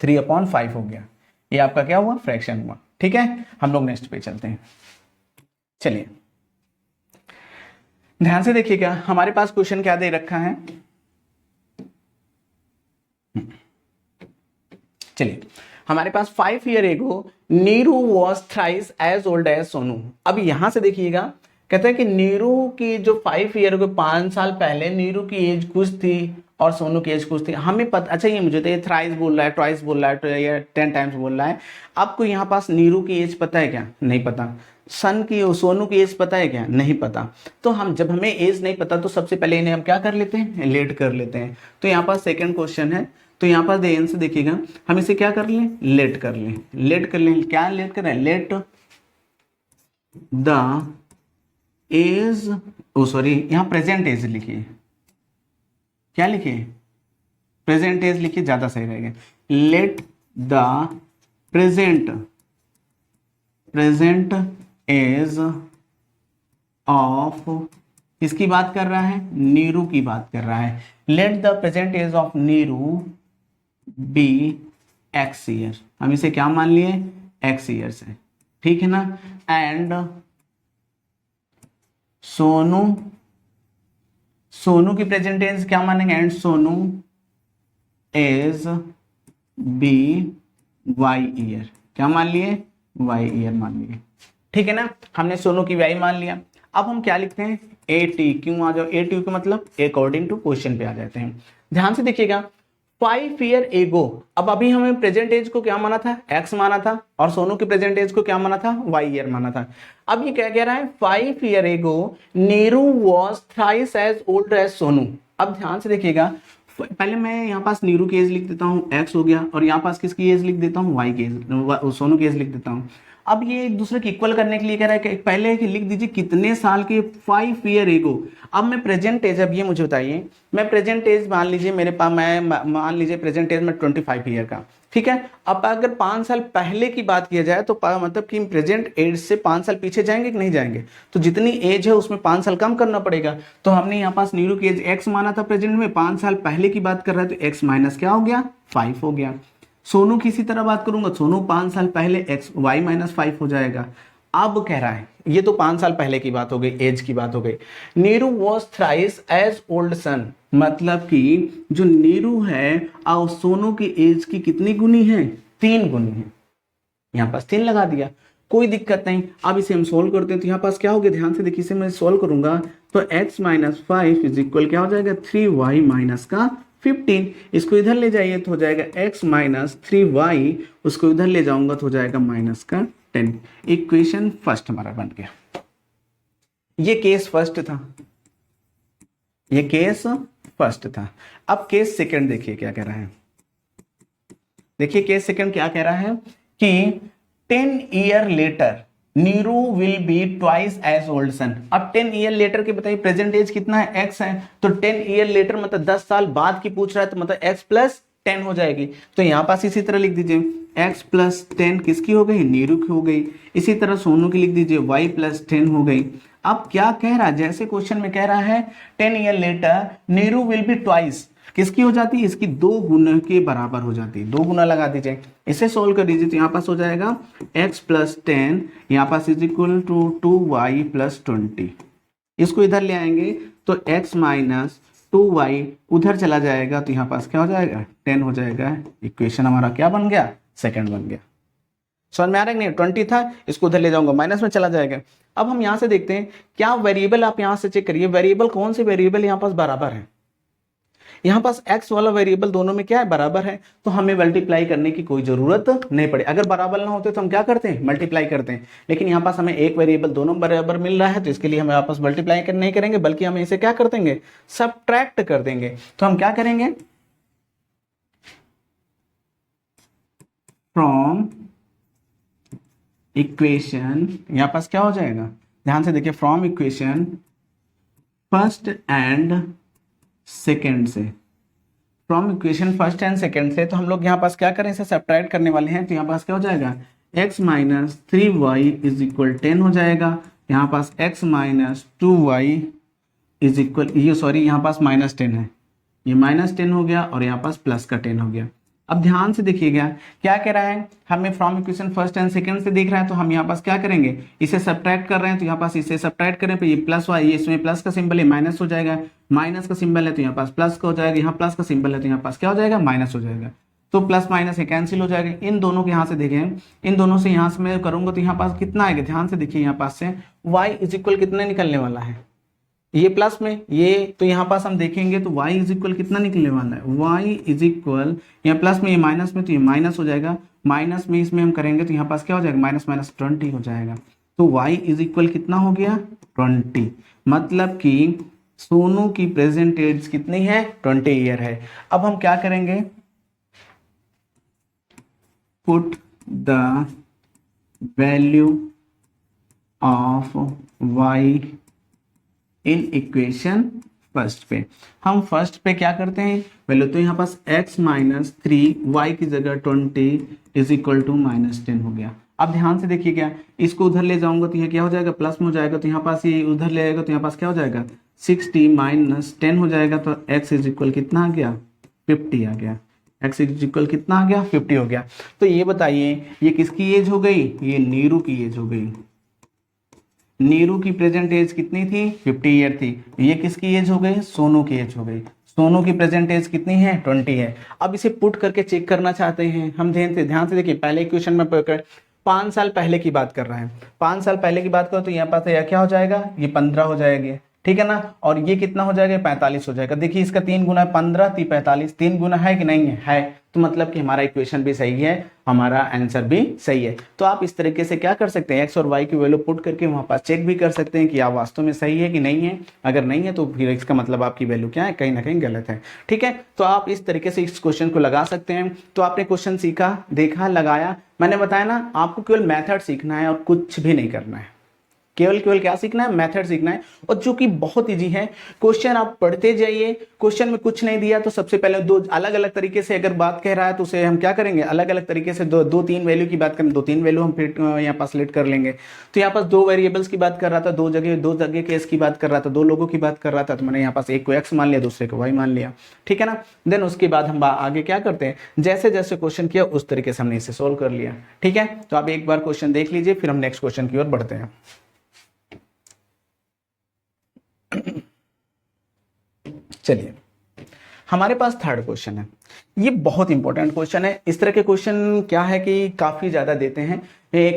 3/5 हो गया। ये आपका क्या हुआ फ्रैक्शन हुआ, ठीक है। हम लोग नेक्स्ट पे चलते हैं। चलिए ध्यान से देखिएगा हमारे पास क्वेश्चन क्या दे रखा है। चलिए हमारे पास 5 year ago Neeru was thrice as old as Sonu. अब यहां से देखिएगा कहते हैं कि नीरू की जो 5 ईयर को 5 साल पहले नीरू की एज कुछ थी और सोनू की एज कुछ थी। हमें पता अच्छा ये मुझे तो ये थ्राइस बोल रहा है ट्वाइस बोल रहा है तो ये 10 टाइम्स बोल रहा है। आपको यहाँ पास नीरू की एज पता है क्या नहीं पता, सोनू की एज पता है क्या नहीं पता। तो हम जब हमें एज नहीं पता तो सबसे पहले इन्हें हम क्या कर लेते हैं लेट कर लेते हैं। तो यहाँ पास सेकेंड क्वेश्चन है तो यहाँ पास ध्यान से देखिएगा हम इसे क्या कर लें लेट कर लें, लेट कर लें क्या लेट कर रहे हैं लेट द एज सॉरी यहाँ प्रेजेंट एज लिखिए, क्या लिखिए प्रेजेंट एज लिखिए ज्यादा सही रहेगा। Let the present age of किसकी बात कर रहा है नीरू की बात कर रहा है। Let the present age of Neeru be x year, हम इसे क्या मान लिए, एक्स ईयर्स है, ठीक है ना। एंड सोनू, सोनू की प्रेजेंट टेंस क्या मानेंगे, and Sonu is be y year, क्या मान लिए, वाई ईयर मान लिए, ठीक है ना। हमने सोनू की वाई मान लिया। अब हम क्या लिखते हैं, ए टी क्यू आ जाओ, ए टी क्यू मतलब अकॉर्डिंग टू क्वेश्चन पे आ जाते हैं। ध्यान से देखिएगा, 5 ईयर एगो, अब अभी हमें प्रेजेंट एज को क्या माना था, एक्स माना था, और सोनू की प्रेजेंट एज को क्या माना था, वाई ईयर माना था। अब ये क्या कह रहा है, 5 year ago Neeru was thrice as old as Sonu. अब ध्यान से देखिएगा, पहले मैं यहाँ पास नीरू की एज लिख देता हूँ, एक्स हो गया, और यहाँ पास किसकी एज लिख देता हूँ, वाई की एज, सोनू की एज लिख देता हूँ। अब ये एक दूसरे की इक्वल करने के लिए कह रहा है कि पहले कि लिख दीजिए कितने साल के, 5 ईयर एगो। अब मैं प्रेजेंट एज, अब ये मुझे बताइए, मैं प्रेजेंट एज मान लीजिए मेरे पास, मैं मान लीजिए प्रेजेंट एज में 25 ईयर का, ठीक है। अब अगर 5 साल पहले की बात किया जाए तो मतलब कि प्रेजेंट एज से 5 साल पीछे जाएंगे कि नहीं जाएंगे, तो जितनी एज है उसमें 5 साल कम करना पड़ेगा। तो हमने यहाँ पास नीरू की एज एक्स माना था, प्रेजेंट में 5 साल पहले की बात कर रहा है तो एक्स माइनस क्या हो गया, 5 हो गया। सोनू की इसी तरह बात करूंगा, सोनू 5 साल पहले एक्स वाई माइनस 5 हो जाएगा। अब कह रहा है, ये तो 5 साल पहले की बात हो गई, एज की बात हो गई। Neeru was thrice as old son, मतलब कि जो नीरू है और सोनू की एज की कितनी गुनी है, 3 गुनी है। यहाँ पास 3 लगा दिया, कोई दिक्कत नहीं। अब इसे हम सोल्व करते हैं तो यहाँ पास क्या हो गया, ध्यान से देखिए, इसे मैं सोल्व करूंगा तो x माइनस 5 इज इक्वल क्या हो जाएगा, 3y माइनस का 15। इसको इधर ले जाइए तो हो जाएगा x माइनस 3y, उसको इधर ले जाऊंगा तो हो जाएगा माइनस का 10। इक्वेशन फर्स्ट हमारा बन गया। ये केस फर्स्ट था, ये केस फर्स्ट था। अब केस सेकंड देखिए क्या कह रहा है, देखिए केस सेकंड क्या कह रहा है कि 10 year later Neeru will be twice as old son. अब 10 ईयर लेटर के बताइए प्रेजेंट एज कितना है, x है, तो 10 ईयर लेटर मतलब 10 साल बाद की पूछ रहा है, तो मतलब x प्लस 10 हो जाएगी। तो यहाँ पास इसी तरह लिख दीजिए x प्लस 10 किसकी हो गई, नीरू की हो गई। इसी तरह सोनू की लिख दीजिए y प्लस 10 हो गई। अब क्या कह रहा है, जैसे क्वेश्चन में कह रहा है 10 year later Neeru will be twice, किसकी हो जाती है, इसकी 2 गुना के बराबर हो जाती है, 2 गुना लगा दीजिए। इसे सोल्व कर दीजिए तो यहाँ पास हो जाएगा x प्लस 10, यहाँ पास is equal to 2y plus 20। इसको इधर ले आएंगे तो x माइनस 2y उधर चला जाएगा तो यहाँ पास क्या हो जाएगा, 10 हो जाएगा। इक्वेशन हमारा क्या बन गया, सेकंड बन गया। समझ में आ रहा है नहीं, 20 था, इसको उधर ले जाऊंगा माइनस में चला जाएगा। अब हम यहाँ से देखते हैं क्या वेरिएबल, आप यहाँ से चेक करिए वेरिएबल कौन से वेरिएबल यहाँ पास बराबर है। यहाँ पास x वाला वेरिएबल दोनों में क्या है, बराबर है, तो हमें मल्टीप्लाई करने की कोई जरूरत नहीं पड़े। अगर बराबर ना होते तो हम क्या करते हैं, मल्टीप्लाई करते हैं। लेकिन यहाँ पास हमें एक वेरिएबल दोनों बराबर मिल रहा है, तो इसके लिए हम आपस मल्टीप्लाई नहीं करेंगे, बल्कि हम इसे क्या कर देंगे, सबट्रैक्ट कर देंगे। तो हम क्या करेंगे, फ्रॉम इक्वेशन, यहाँ पास क्या हो जाएगा, ध्यान से देखिए, from equation first and second से, from equation first and second से, तो हम लोग यहाँ पास क्या करें, इसे सब्ट्रैक्ट करने वाले हैं। तो यहाँ पास क्या हो जाएगा, x minus 3y is equal 10 हो जाएगा। यहाँ पास x minus 2y is equal, ये सॉरी यहाँ पास माइनस 10 है, ये माइनस 10 हो गया, और यहाँ पास प्लस का 10 हो गया। अब ध्यान से देखिएगा क्या कह रहा है, हमें from equation first and second से देख रहा है, तो हम यहाँ पास क्या करेंगे, इसे सब्ट्रैक्ट कर रहे हैं, तो यहाँ पास इसे सब्ट्रैक्ट करें, तो ये प्लस वाई, इसमें प्लस का सिंबल है, माइनस हो जाएगा, माइनस का सिंबल है तो यहाँ पास प्लस का हो जाएगा, यहाँ प्लस का सिंबल है तो यहाँ पास क्या हो जाएगा, माइनस हो जाएगा। तो प्लस माइनस कैंसिल हो जाएगा। इन दोनों के यहाँ से देखें, इन दोनों से यहाँ से मैं करूंगा तो यहाँ पास कितना आएगा, ध्यान से देखिए, यहाँ पास से y इज इक्वल कितना निकलने वाला है, ये प्लस में ये, तो यहाँ पास हम देखेंगे तो y इज इक्वल कितना निकलने वाला है, y इज इक्वल, यहाँ प्लस में ये माइनस में, तो ये माइनस हो जाएगा, माइनस में इसमें हम करेंगे तो यहाँ पास क्या हो जाएगा, माइनस माइनस 20 हो जाएगा। तो y इज इक्वल कितना हो गया, 20, मतलब कि सोनू की प्रेजेंट एज कितनी है, 20 ईयर है। अब हम क्या करेंगे, put the value of y in equation first पे। हम फर्स्ट पे क्या करते हैं, वैल्यू तो यहाँ पास x माइनस 3y की जगह 20 इज इक्वल टू माइनस 10 हो गया। अब ध्यान से देखिए क्या, इसको उधर ले जाऊंगा तो यह क्या हो जाएगा, प्लस में हो जाएगा, तो यहाँ पास ये उधर ले आएगा तो यहाँ पास क्या हो जाएगा, 60 माइनस 10 हो जाएगा, तो x इज इक्वल कितना आ गया, 50 आ गया। x इज इक्वल कितना आ गया 50 हो गया। तो ये बताइए ये किसकी एज हो गई, ये नीरू की एज हो गई। नीरू की प्रेजेंट एज कितनी थी 50 ईयर थी। ये किसकी एज हो गई, सोनू की एज हो गई। सोनू की प्रेजेंट एज कितनी है 20 है। अब इसे पुट करके चेक करना चाहते हैं हम। ध्यान से देखिए, पहले क्वेश्चन में 5 साल पहले की बात कर रहे हैं। 5 साल पहले की बात करो तो यहाँ पास यह क्या हो जाएगा, ये 15 हो जाएगी, ठीक है ना। और ये कितना हो जाएगा 45 हो जाएगा। देखिए इसका 3 गुना 15 ती 45, 3 गुना है कि नहीं है, तो मतलब कि हमारा इक्वेशन भी सही है, हमारा आंसर भी सही है। तो आप इस तरीके से क्या कर सकते हैं, एक्स और वाई की वैल्यू पुट करके वहां पास चेक भी कर सकते हैं कि आप वास्तव में सही है कि नहीं है। अगर नहीं है तो फिर इसका मतलब आपकी वैल्यू क्या है, कहीं ना कहीं गलत है, ठीक है। तो आप इस तरीके से इस क्वेश्चन को लगा सकते हैं। तो आपने क्वेश्चन सीखा, देखा, लगाया। मैंने बताया ना आपको केवल मेथड सीखना है और कुछ भी नहीं करना है। केवल क्या सीखना है, मेथड सीखना है, और जो कि बहुत इजी है। क्वेश्चन आप पढ़ते जाइए, क्वेश्चन में कुछ नहीं दिया तो सबसे पहले दो अलग अलग तरीके से अगर बात कह रहा है तो उसे हम क्या करेंगे, अलग अलग तरीके से दो तीन वैल्यू की बात करें, 2-3 वैल्यू हम फिर यहाँ पास लेट कर लेंगे। तो यहाँ पास 2 वेरिएबल्स की बात कर रहा था, दो जगह केस की बात कर रहा था, 2 लोगों की बात कर रहा था, तो मैंने यहाँ पास एक को एक्स मान लिया, दूसरे को वाई मान लिया, ठीक है ना। देन उसके बाद हम आगे क्या करते हैं, जैसे जैसे क्वेश्चन किया उस तरीके से हमने इसे सोल्व कर लिया, ठीक है। तो आप एक बार क्वेश्चन देख लीजिए, फिर हम नेक्स्ट क्वेश्चन की ओर बढ़ते हैं। चलिए हमारे पास थर्ड क्वेश्चन है। ये बहुत इंपॉर्टेंट क्वेश्चन है। इस तरह के क्वेश्चन क्या है कि काफी ज्यादा देते हैं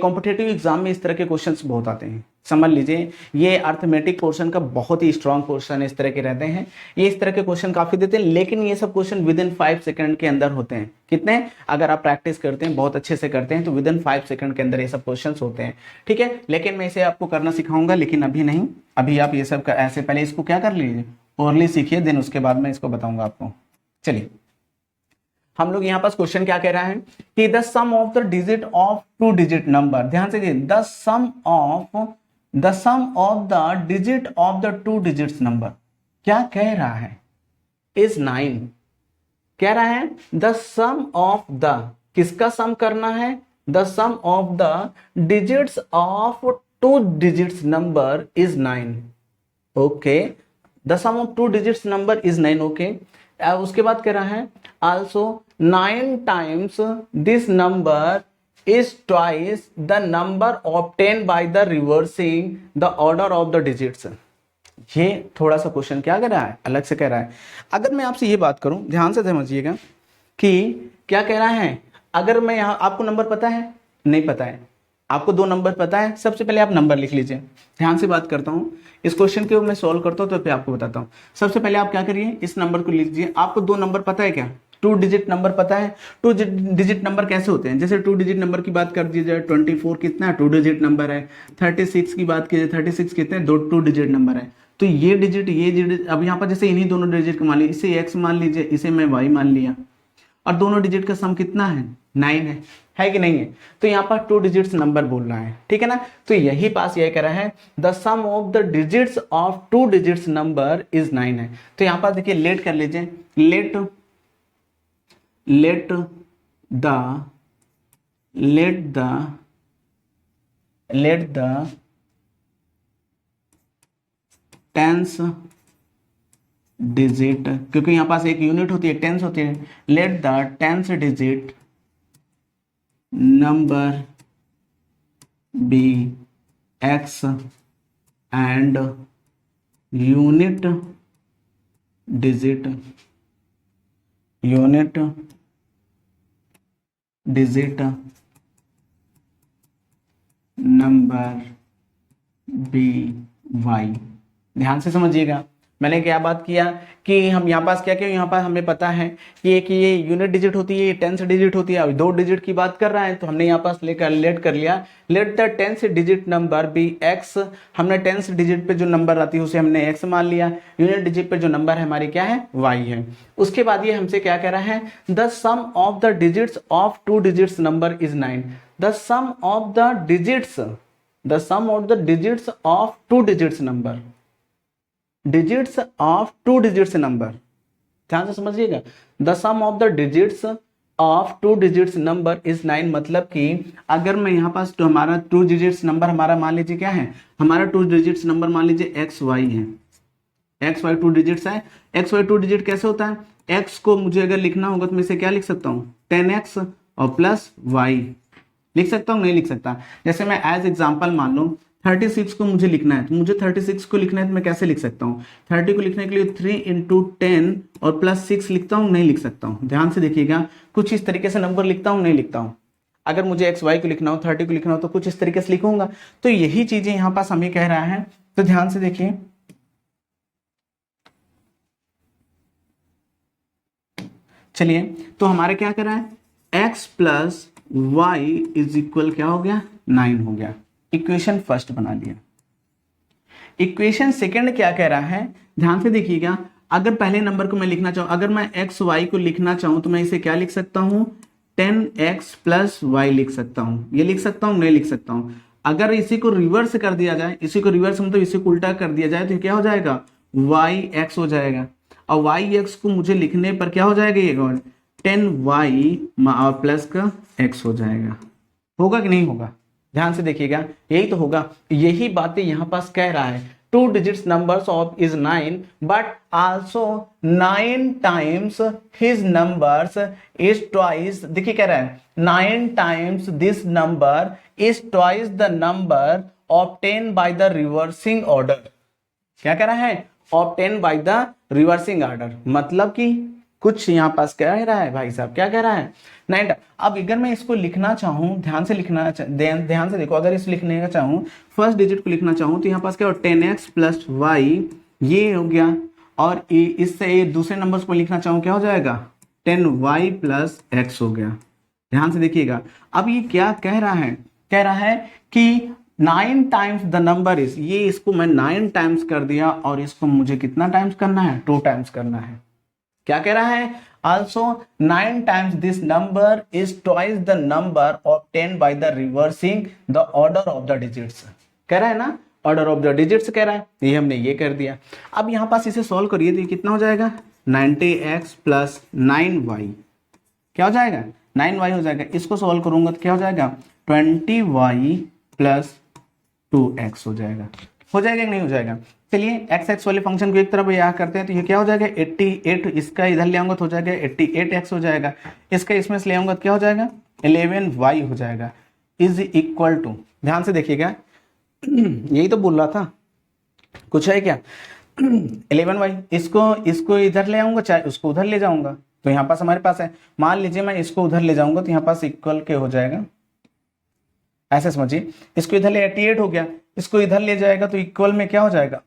कॉम्पिटेटिव एग्जाम में। इस तरह के क्वेश्चंस बहुत आते हैं, समझ लीजिए। ये अर्थमेटिक पोर्शन का बहुत ही स्ट्रांग पोर्शन इस तरह के रहते हैं। ये इस तरह के क्वेश्चन काफी देते हैं, लेकिन ये सब क्वेश्चन विद इन 5 सेकंड के अंदर होते हैं। कितने, अगर आप प्रैक्टिस करते हैं, बहुत अच्छे से करते हैं, तो विद इन 5 सेकंड के अंदर ये सब क्वेश्चन होते हैं, ठीक है। लेकिन मैं इसे आपको करना सिखाऊंगा, लेकिन अभी नहीं। अभी आप ये सब ऐसे पहले इसको क्या कर लीजिए, ओरली सीखिए, देन उसके बाद मैं इसको बताऊंगा आपको। चलिए हम लोग यहाँ पास क्वेश्चन क्या कह रहा है कि the sum of the digit of 2 digit number, ध्यान से देखिए, the sum of the digit of the 2 digits number क्या कह रहा है, इज 9। कह रहा है द सम ऑफ द, किसका सम करना है, the sum of the digits of 2 digits number is 9। Okay, the sum of 2 digits number is 9, okay. उसके बाद कह रहा है also 9 times this number is twice the number obtained by the reversing the order of the digits। ये थोड़ा सा question क्या कर रहा है, अलग से कह रहा है। अगर मैं आपसे ये बात करूं, ध्यान से समझिएगा कि क्या कह रहा है। अगर मैं यहां, आपको नंबर पता है, नहीं पता है, आपको 2 नंबर पता है, सबसे पहले आप नंबर लिख लीजिए। ध्यान से बात करता हूं, इस क्वेश्चन के मैं सॉल्व करता हूं तो फिर आपको बताता हूं। सबसे पहले आप क्या करिए, इस नंबर को लीजिए। आपको 2 नंबर पता है क्या, 2 डिजिट नंबर पता है। 2 डिजिट नंबर कैसे होते हैं, जैसे 2 डिजिट नंबर की बात कर दी जाए, 24 कितना है 2 डिजिट नंबर है। 36 की बात की जाए, 36 कितने 2 डिजिट नंबर है। तो ये डिजिट, अब यहाँ पर जैसे इन्हीं दोनों डिजिट को मान लीजिए, इसे एक्स मान लीजिए, इसे मैं वाई मान लिया, और दोनों डिजिट का सम कितना है 9 है कि नहीं है। तो यहाँ पर 2 डिजिट्स नंबर बोल रहा है, ठीक है ना। तो यही पास यही कह रहा है the sum of the digits of 2 digits number is 9 है। तो यहाँ पर देखिए लेट कर लीजिए, लेट द टेंस डिजिट, क्योंकि यहां पास एक यूनिट होती है, टेंस होती है। Let the tens digit number be x and unit digit number be y. ध्यान से समझिएगा, मैंने क्या बात किया कि हम यहाँ पास क्या किया, यहाँ पास हमें पता है कि ये यूनिट डिजिट होती है, ये टेंस डिजिट होती है। 2 डिजिट की बात कर रहा है तो हमने यहाँ पास लेकर लेट कर लिया। Let the tens digit number be x, हमने टेंस डिजिट पे जो नंबर आती है उसे हमने एक्स मान लिया। यूनिट डिजिट पे जो नंबर है हमारी क्या है, वाई है। उसके बाद ये हमसे क्या कह रहा है, the sum of the digits of 2 digits number is 9। The sum of the digits of 2 digits number, digits of 2 digits number, ध्यान से समझिएगा। The sum of the digits of 2 digits number is 9, मतलब कि अगर मैं यहाँ पास तो हमारा 2 डिजिट्स नंबर हमारा मान लीजिए क्या है, हमारा 2 डिजिट्स नंबर मान लीजिए एक्स वाई है, एक्स वाई 2 डिजिट्स है। एक्स वाई 2 डिजिट कैसे होता है, एक्स को मुझे अगर लिखना होगा तो मैं इसे क्या लिख सकता हूँ, 10x और प्लस वाई लिख सकता हूँ, नहीं लिख सकता। जैसे मैं एज एग्जांपल मान लो 36 को मुझे लिखना है, तो मुझे 36 को लिखना है तो मैं कैसे लिख सकता हूँ, 30 को लिखने के लिए 3 इंटू 10 और प्लस 6 लिखता हूँ, नहीं लिख सकता हूँ। ध्यान से देखिएगा, कुछ इस तरीके से नंबर लिखता हूँ, नहीं लिखता हूँ। अगर मुझे एक्स वाई को लिखना हो, 30 को लिखना हो, तो कुछ इस तरीके से लिखूंगा। तो यही चीजें यहाँ पास हमें कह रहा है, तो ध्यान से देखिए, चलिए तो हमारे क्या कर रहा है, x plus y is equal क्या हो गया, 9 हो गया। इक्वेशन फर्स्ट बना लिया। इक्वेशन सेकंड क्या कह रहा है, ध्यान से देखिएगा, अगर पहले नंबर को मैं लिखना चाहूं, अगर मैं एक्स वाई को लिखना चाहूं तो मैं इसे क्या लिख सकता हूं, 10x प्लस वाई लिख सकता हूं। ये लिख सकता हूं, नहीं लिख सकता हूं। अगर इसी को रिवर्स कर दिया जाए, इसी को रिवर्स मतलब इसी को उल्टा कर दिया जाए, तो क्या हो जाएगा, वाई एक्स हो जाएगा। और वाई एक्स को मुझे लिखने पर क्या हो जाएगा, ये 10y प्लस का x हो जाएगा। होगा कि नहीं होगा, ध्यान से देखिएगा, यही तो होगा। यही बातें यहां पास कह रहा है, 2 digits numbers of is 9 but also 9 times his numbers is twice, देखिए कह रहा है 9 times this number is twice the number obtained by the reversing order। क्या कह रहा है, obtained by the reversing order, मतलब कि कुछ यहां पास कह रहा है भाई साहब, क्या कह रहा है, 9। अब अगर मैं इसको लिखना चाहूं, ध्यान से लिखना, ध्यान से देखो, अगर इस लिखने का चाहूं, फर्स्ट डिजिट को लिखना चाहूं, तो यहाँ पास क्या हो, 10x प्लस वाई, ये हो गया। और इससे दूसरे नंबर को लिखना चाहूं, क्या हो जाएगा, 10y प्लस x हो गया। ध्यान से देखिएगा, अब ये क्या कह रहा है, कह रहा है कि 9 टाइम्स द नंबर इज, ये इसको मैं 9 टाइम्स कर दिया और इसको मुझे कितना टाइम्स करना है, 2 टाइम्स करना है। क्या कह रहा है, also 9 times this number is twice the number obtained by the reversing the order of the digits। कह रहा है ना, ऑर्डर ऑफ द डिजिट्स कह रहा है, ये हमने ये कर दिया। अब यहां पास इसे सॉल्व करिए तो ये कितना हो जाएगा, 90x प्लस 9y, क्या हो जाएगा, 9y हो जाएगा। इसको सॉल्व करूंगा तो क्या हो जाएगा, 20y प्लस 2x हो जाएगा। हो जाएगा कि नहीं हो जाएगा। चलिए एक्स एक्स वाले फंक्शन को एक तरफ यहाँ करते हैं, तो ये क्या हो जाएगा, 88, इसका इधर ले आऊंगा तो हो जाएगा 88x हो जाएगा। इसका इसमें से ले आऊंगा तो क्या हो जाएगा, 11y हो जाएगा, इज इक्वल टू, ध्यान से देखिएगा, यही तो बोल रहा था, कुछ है क्या, 11y, इसको इधर ले आऊंगा चाहे उसको उधर ले जाऊंगा, तो यहाँ पास हमारे पास है, मान लीजिए मैं इसको उधर ले जाऊंगा तो यहाँ पास इक्वल के हो जाएगा, ऐसे समझिए, इसको इधर ले 88 हो गया, इसको इधर ले जाएगा तो इक्वल में क्या हो जाएगा,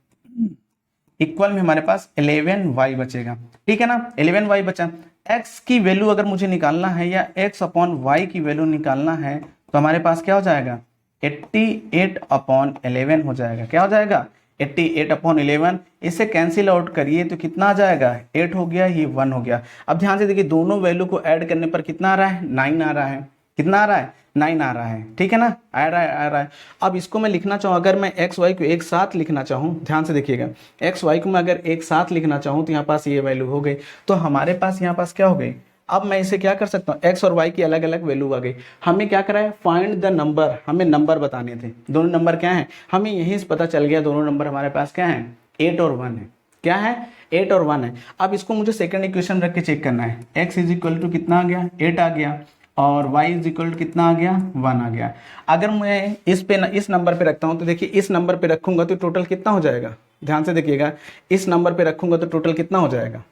इक्वल में हमारे पास 11y बचेगा, ठीक है ना, 11y बचा। x की वैल्यू अगर मुझे निकालना है या x अपॉन y की वैल्यू निकालना है तो हमारे पास क्या हो जाएगा, 88 अपॉन 11 हो जाएगा। क्या हो जाएगा, 88 अपॉन 11, इसे कैंसिल आउट करिए तो कितना आ जाएगा, 8 हो गया, ये 1 हो गया। अब ध्यान से देखिए, दोनों वैल्यू को ऐड करने पर कितना आ रहा है, 9 आ रहा है, कितना आ रहा है, 9 आ रहा है, ठीक है ना, आ रहा है। अब इसको मैं लिखना चाहूँ, अगर मैं एक्स वाई को एक साथ लिखना चाहूँ, ध्यान से देखिएगा, एक्स वाई को मैं अगर एक साथ लिखना चाहूँ तो यहाँ पास ये वैल्यू हो गई, तो हमारे पास यहाँ पास क्या हो गई। अब मैं इसे क्या कर सकता हूँ, एक्स और वाई की अलग अलग वैल्यू आ गई। हमें क्या करा है, फाइंड द नंबर, हमें नंबर बताने थे, दोनों नंबर क्या है, हमें यहीं से पता चल गया, दोनों नंबर हमारे पास क्या है, 8 और 1 है। क्या है, 8 और 1 है। अब इसको मुझे सेकंड इक्वेशन रख के चेक करना है, x इज इक्वल टू कितना आ गया, 8 आ गया, और y इज इक्वल टू कितना आ गया, 1 आ गया। अगर मैं इस नंबर पे रखता हूं तो देखिए, इस नंबर पे रखूंगा तो टोटल कितना हो जाएगा, ध्यान से देखिएगा, इस नंबर पे रखूंगा तो टोटल कितना हो जाएगा,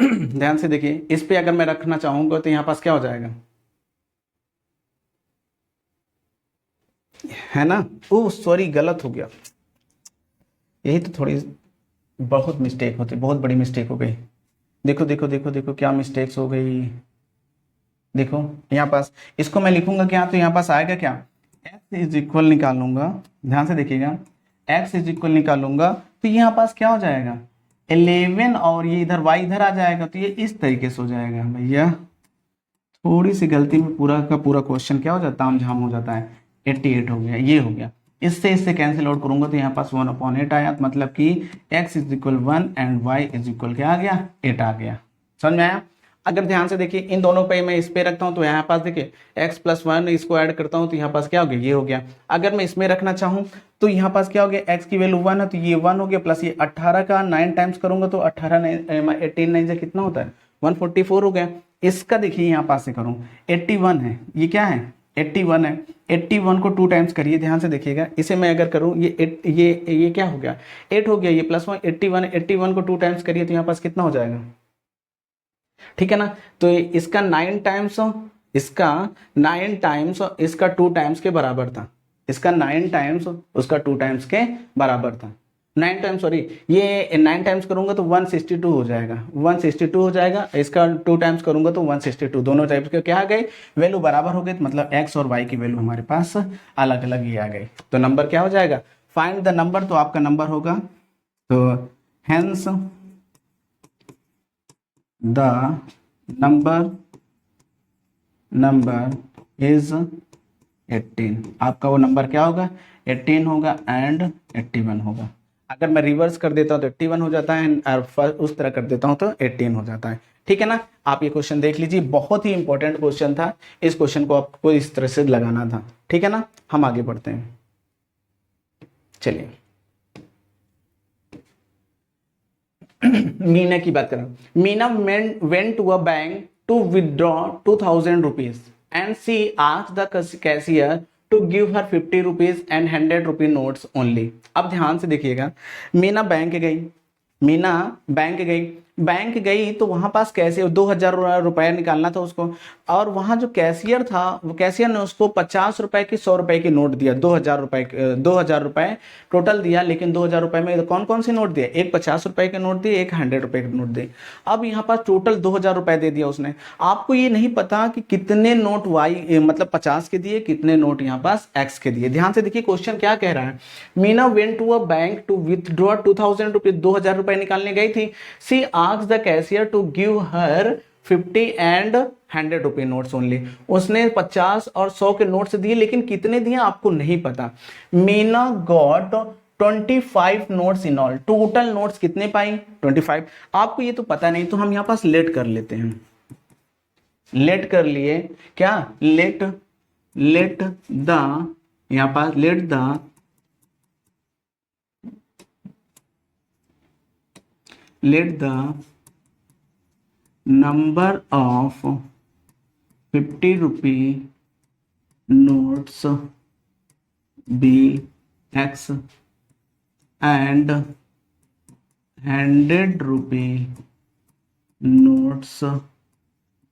ध्यान से देखिए, इस पे अगर मैं रखना चाहूंगा तो यहां पास क्या हो जाएगा, है ना, ओह सॉरी गलत हो गया, यही तो थोड़ी बहुत मिस्टेक होती, बहुत बड़ी मिस्टेक हो गई। देखो देखो देखो देखो क्या मिस्टेक्स हो गई, देखो यहाँ पास इसको मैं लिखूंगा क्या, तो यहाँ पास आएगा क्या, x इज इक्वल निकालूंगा, ध्यान से देखिएगा, x इज इक्वल निकालूंगा तो यहाँ पास क्या हो जाएगा, 11 और ये इधर y इधर आ जाएगा, तो ये इस तरीके से हो जाएगा। भैया थोड़ी सी गलती में पूरा का पूरा क्वेश्चन क्या हो जाता है, झाम हो जाता है, 88 हो गया, ये हो गया, इससे कैंसिल आउट करूंगा तो यहाँ पास 1/8 आया, मतलब कि x is equal 1 and y is equal क्या आ गया, 8 आ गया। समझ में आया। अगर ध्यान से देखिए इन दोनों पे मैं इस पे रखता हूं तो यहाँ पास देखिए x+1 इसको ऐड करता हूं तो यहाँ पास क्या हो गया, ये हो गया। अगर मैं इसमें रखना चाहूं तो यहाँ पास क्या हो गया, x की वैल्यू 1 है तो ये 1 हो गया, प्लस ये 18 का 9 टाइम्स करूंगा तो 18 9 से कितना होता है 144 हो गया। इसका देखिए यहाँ पास से करूँ 81 है, ये क्या है 81 है, 81 को 2 टाइम्स करिए, ध्यान से देखिएगा। इसे मैं अगर करूँ ये क्या हो गया 8 हो गया, ये +1 81 है, 81 को 2 टाइम्स करिए तो यहाँ पास कितना हो जाएगा, ठीक है ना। तो इसका 9 टाइम्स, इसका 9 टाइम्स इसका 2 टाइम्स के बराबर था, इसका 9 टाइम्स उसका 2 टाइम्स के बराबर था। 9 टाइम्स सॉरी ये 9 टाइम्स करूंगा तो 162 हो जाएगा, 162 हो जाएगा। इसका 2 टाइम्स करूंगा तो 162, दोनों टाइप्स के क्या आ गए वैल्यू बराबर हो गए, मतलब x और y की वैल्यू हमारे पास अलग अलग ही आ गई। तो नंबर क्या हो जाएगा, फाइंड द नंबर, तो आपका नंबर होगा तो हेंस द नंबर इज 18, आपका वो नंबर क्या होगा 18 होगा एंड 81 होगा। अगर मैं रिवर्स कर देता हूं तो 81 हो जाता है और उस तरह कर देता हूं तो 18 हो जाता है, ठीक है ना। आप ये क्वेश्चन देख लीजिए, बहुत ही इंपॉर्टेंट क्वेश्चन था, इस क्वेश्चन को आपको इस तरह से लगाना था, ठीक है ना। हम आगे बढ़ते हैं, चलिए मीना की बात करें। Meena went to a bank to withdraw 2000 rupees and she asked the cashier to give her 50 rupees and 100 rupee notes only. अब ध्यान से देखिएगा, मीना बैंक गई, मीना बैंक गई तो वहां पास कैसे 2000 रुपए निकालना था उसको, और वहां जो कैशियर था वो कैशियर ने उसको 50 रुपए की 100 रुपए की नोट दिया, 2000 रुपए टोटल दिया, लेकिन 2000 रुपए में कौन कौन सी नोट दिए, एक 50 रुपए की नोट दी, एक 100 रुपए की नोट दी। अब यहाँ पास टोटल 2000 रुपए दे दिया उसने। आपको ये नहीं पता कि कितने नोट वाई मतलब 50 के दिए, कितने नोट यहाँ पास एक्स के दिए। ध्यान से देखिए क्वेश्चन क्या कह रहा है, Meena went to a bank to withdraw 2000 rupees, 2000 रुपए निकालने गई थी। She asked the cashier to give her 50 and 100 रुपए नोट्स ओनली, उसने 50 और 100 के नोट्स दिए, लेकिन कितने दिए आपको नहीं पता। Meena got 25 notes in all, total notes कितने पाई 25, आपको ये तो पता नहीं, तो हम यहां पास लेट कर लेते हैं, लेट कर लिए क्या, लेट द, यहां पास let the number of 50 rupee notes be X and 100 rupee notes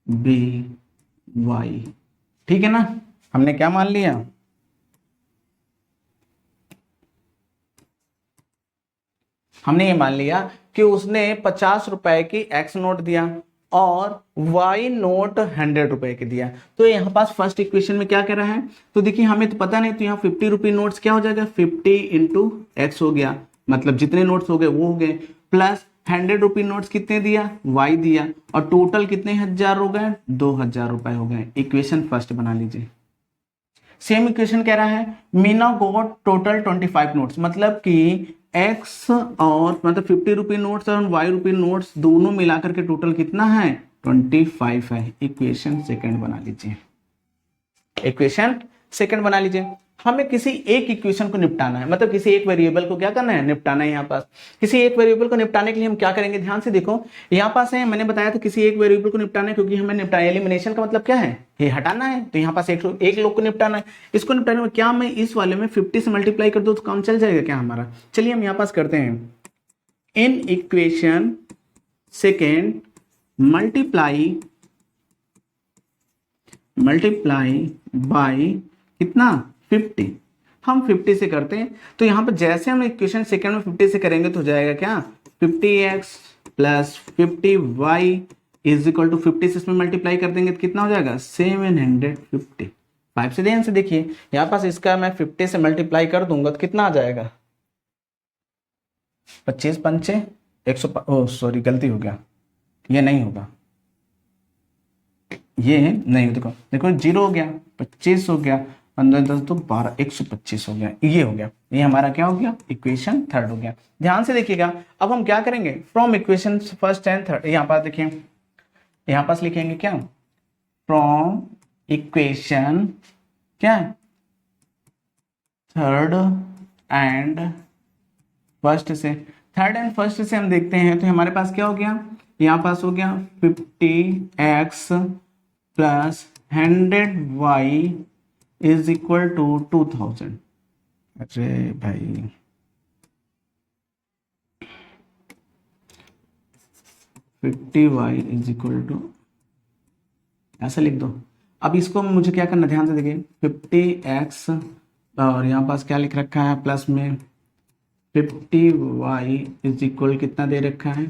be Y। ठीक है ना, हमने क्या मान लिया, हमने ये मान लिया कि उसने 50 रुपए की एक्स नोट दिया और वाई नोट 100 रुपए के दिया। तो यहाँ पास फर्स्ट इक्वेशन में क्या कह रहा है, तो देखिए हमें तो पता नहीं, तो यहाँ 50 रुपी नोट्स क्या हो जाएगा 50 इंटू एक्स हो गया, मतलब जितने नोट्स हो गए वो हो गए, प्लस 100 रुपी नोट्स कितने दिया वाई दिया, और टोटल कितने हजार हो गए 2000 रुपए हो गए। इक्वेशन फर्स्ट बना लीजिए। सेम इक्वेशन कह रहा है मीना गॉट टोटल 25 नोट्स, मतलब कि एक्स और मतलब 50 रुपी नोट्स और वाई रुपी नोट्स दोनों मिलाकर के टोटल कितना है 25 है। इक्वेशन सेकंड बना लीजिए, इक्वेशन सेकंड बना लीजिए। हमें किसी एक इक्वेशन को निपटाना है, मतलब किसी एक वेरिएबल को क्या करना है निपटाना है। यहाँ पास किसी एक वेरिएबल को निपटाने के लिए हम क्या करेंगे, ध्यान से देखो यहाँ पास है, मैंने बताया था किसी एक वेरिएबल को निपटाना है, क्योंकि हमें निपटाना, एलिमिनेशन का मतलब क्या है ये हटाना है, तो यहाँ पास एक लोग को निपटाना है। इसको निपटाने में क्या मैं इस वाले में 50 से मल्टीप्लाई कर दूं तो काम चल जाएगा क्या हमारा। चलिए हम यहाँ पास करते हैं, इन इक्वेशन सेकेंड मल्टीप्लाई बाई कितना 50, हम 50 से करते हैं, तो यहाँ पर जैसे हम इक्वेशन सेकंड में 50 से करेंगे तो हो जाएगा क्या 50x plus 50y is equal to 50 से इसमें मल्टीप्लाई कर देंगे तो कितना हो जाएगा 750। 5 से ध्यान से देखिए यहाँ पास इसका मैं 50 से मल्टीप्लाई कर दूंगा तो कितना आ जाएगा 25 पंचे 100, सॉरी गलती हो गया, ये नहीं होगा, ये नहीं, देखो देखो 0 हो गया, 25 हो गया, 15 10 तो 12 125 हो गया, ये हो गया, ये हमारा क्या हो गया इक्वेशन थर्ड हो गया। ध्यान से देखिएगा अब हम क्या करेंगे from equation first and third, यहाँ पर देखिए यहाँ पास लिखेंगे क्या, फ्रॉम इक्वेशन क्या, थर्ड एंड फर्स्ट से, थर्ड एंड फर्स्ट से हम देखते हैं तो हमारे पास क्या हो गया, यहाँ पास हो गया 50x plus 100y is equal to 2000। अरे भाई 50y इज इक्वल टू, ऐसा लिख दो। अब इसको मुझे क्या करना, ध्यान से देखिए 50x और यहाँ पास क्या लिख रखा है प्लस में 50y इज इक्वल कितना दे रखा है,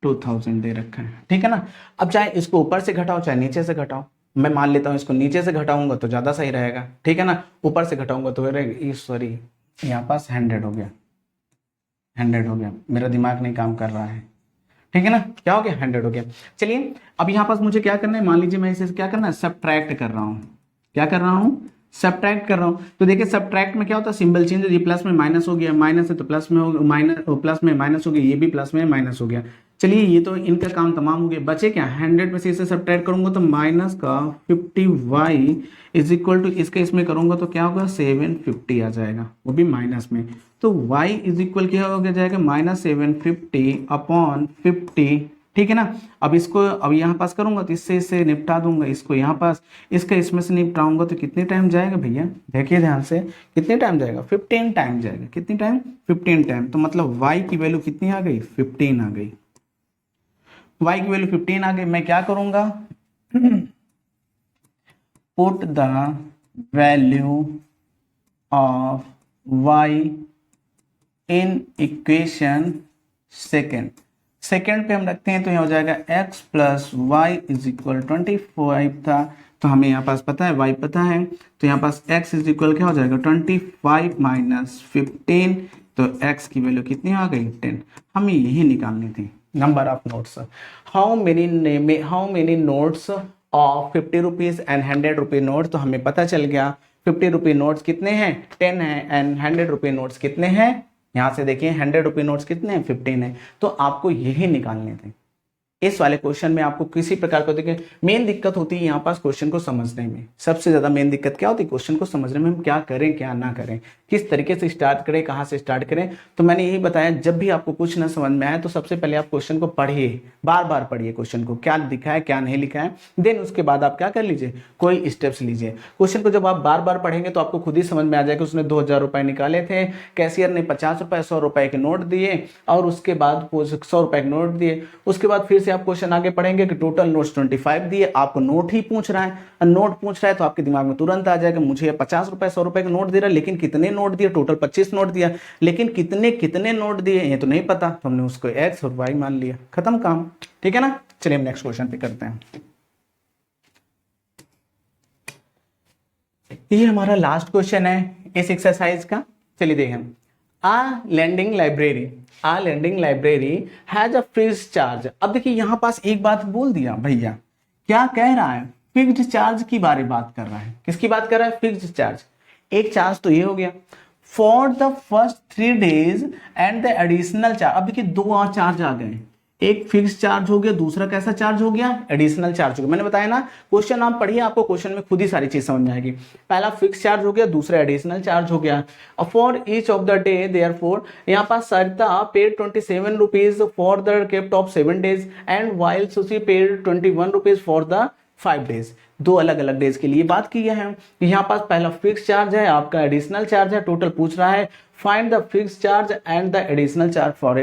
2000 दे रखा है, ठीक है ना। अब चाहे इसको ऊपर से घटाओ चाहे नीचे से घटाओ, मैं मान लेता हूँ इसको नीचे से घटाऊंगा तो ज़्यादा सही रहेगा, ठीक है ना। ऊपर से घटाऊंगा तो सॉरी यहाँ पास 100 हो गया, 100 हो गया, मेरा दिमाग नहीं काम कर रहा है, ठीक है ना। क्या हो गया, 100 हो गया। चलिए अब यहाँ पास मुझे क्या करना है, मान लीजिए मैं इसे क्या करना है, सब्ट्रैक्ट कर रहा हूँ, क्या कर रहा हूँ, सब्ट्रैक्ट कर रहा हूँ। तो देखिए सब्ट्रैक्ट में क्या होता है, सिंबल चेंज, ये प्लस में माइनस हो गया, माइनस है तो प्लस में हो, माइनस प्लस में माइनस हो गया, ये भी प्लस में माइनस हो गया। चलिए ये तो इनका काम तमाम हो गया, बचे क्या, 100 में से इसे सब्ट्रैक्ट करूंगा तो माइनस का 50y इज इक्वल टू इसके इसमें करूंगा तो क्या होगा, 750 आ जाएगा, वो भी माइनस में। तो y इज इक्वल क्या हो गया जाएगा, -750 अपॉन 50, ठीक है ना। अब इसको अब यहाँ पास करूंगा तो इससे निपटा दूंगा, इसको यहाँ पास, इसका इसमें से निपटाऊंगा तो कितने टाइम जाएगा भैया, देखिए ध्यान से, कितने टाइम जाएगा, 15 टाइम जाएगा, कितनी टाइम, 15 टाइम। तो मतलब y की वैल्यू कितनी आ गई, 15 आ गई, y की वैल्यू 15 आ गई। मैं क्या करूंगा, put the value of y in equation second, second पे हम रखते हैं तो यहाँ हो जाएगा x plus y is equal 25 था, तो हमें यहाँ पास पता है y पता है, तो यहाँ पास x इज इक्वल क्या हो जाएगा 25 माइनस 15, तो x की वैल्यू कितनी आ गई 10। हमें यही निकालनी थी। Number of notes, how many notes of 50 rupees and 100 rupee notes, तो हमें पता चल गया 50 रुपी नोट्स कितने हैं, 10 हैं, एंड 100 रुपी नोट्स कितने हैं, यहाँ से देखिए 100 रुपी नोट्स कितने हैं, 15 है। तो आपको यही निकालने थे। इस वाले क्वेश्चन में आपको किसी प्रकार का देखिए मेन दिक्कत होती है यहाँ पास क्वेश्चन को समझने में, सबसे ज्यादा मेन दिक्कत क्या होती है, क्वेश्चन को समझने में, हम क्या करें क्या ना करें, किस तरीके से स्टार्ट करें, कहाँ से स्टार्ट करें। तो मैंने यही बताया, जब भी आपको कुछ ना समझ में आए तो सबसे पहले आप क्वेश्चन को पढ़िए, बार बार पढ़िए क्वेश्चन को, क्या लिखा है क्या नहीं लिखा है, देन उसके बाद आप क्या कर लीजिए, कोई स्टेप्स लीजिए। क्वेश्चन को जब आप बार बार पढ़ेंगे तो आपको खुद ही समझ में आ जाएगा, उसने 2000 रुपए निकाले थे, कैशियर ने 50 रुपए 100 रुपए के नोट दिए, और उसके बाद 100 रुपए के नोट दिए। उसके बाद फिर से आप क्वेश्चन आगे पढ़ेंगे कि टोटल नोट्स 25 दिए, आपको नोट ही पूछ रहा है, नोट पूछ रहा है तो आपके दिमाग में तुरंत आ जाएगा, मुझे 50 रुपए 100 रुपए का नोट दे रहा है, लेकिन कितने नोट दिए, टोटल 25 नोट दिया, लेकिन कितने कितने नोट दिए ये तो नहीं पता, तो हमने उसको x और y मान लिया, खत्म काम, ठीक है ना। चलिए हम नेक्स्ट क्वेश्चन पे करते हैं। ये हमारा लास्ट क्वेश्चन है इस एक्सरसाइज का। चलिए देखें, आ lending library has a fixed charge. अब देखिए यहां पास एक बात बोल दिया भैया, क्या कह रहा है, फिक्स्ड चार्ज की बारे बात कर रहा है, किसकी बात कर रहा है, फिक्स्ड चार्ज। एक चार्ज तो ये हो गया for the first 3 days and the additional charge. अब देखिए दो और चार्ज आ गए, एक फिक्स चार्ज हो गया, दूसरा कैसा चार्ज हो गया, एडिशनल चार्ज हो गया। मैंने बताया ना, क्वेश्चन आप पढ़िए, आपको क्वेश्चन में खुद ही सारी चीज समझ में आएगी। पहला फिक्स चार्ज हो गया, दूसरा एडिशनल चार्ज हो गया। For each of the day therefore, यहाँ पास Sarita paid 27 rupees for the kept of 7 days and while Sushi paid 21 rupees for the 5 days। दो अलग अलग डेज के लिए बात की है। यहाँ पास पहला फिक्स चार्ज है, आपका एडिशनल चार्ज है, टोटल पूछ रहा है find the fix charge and the additional charge for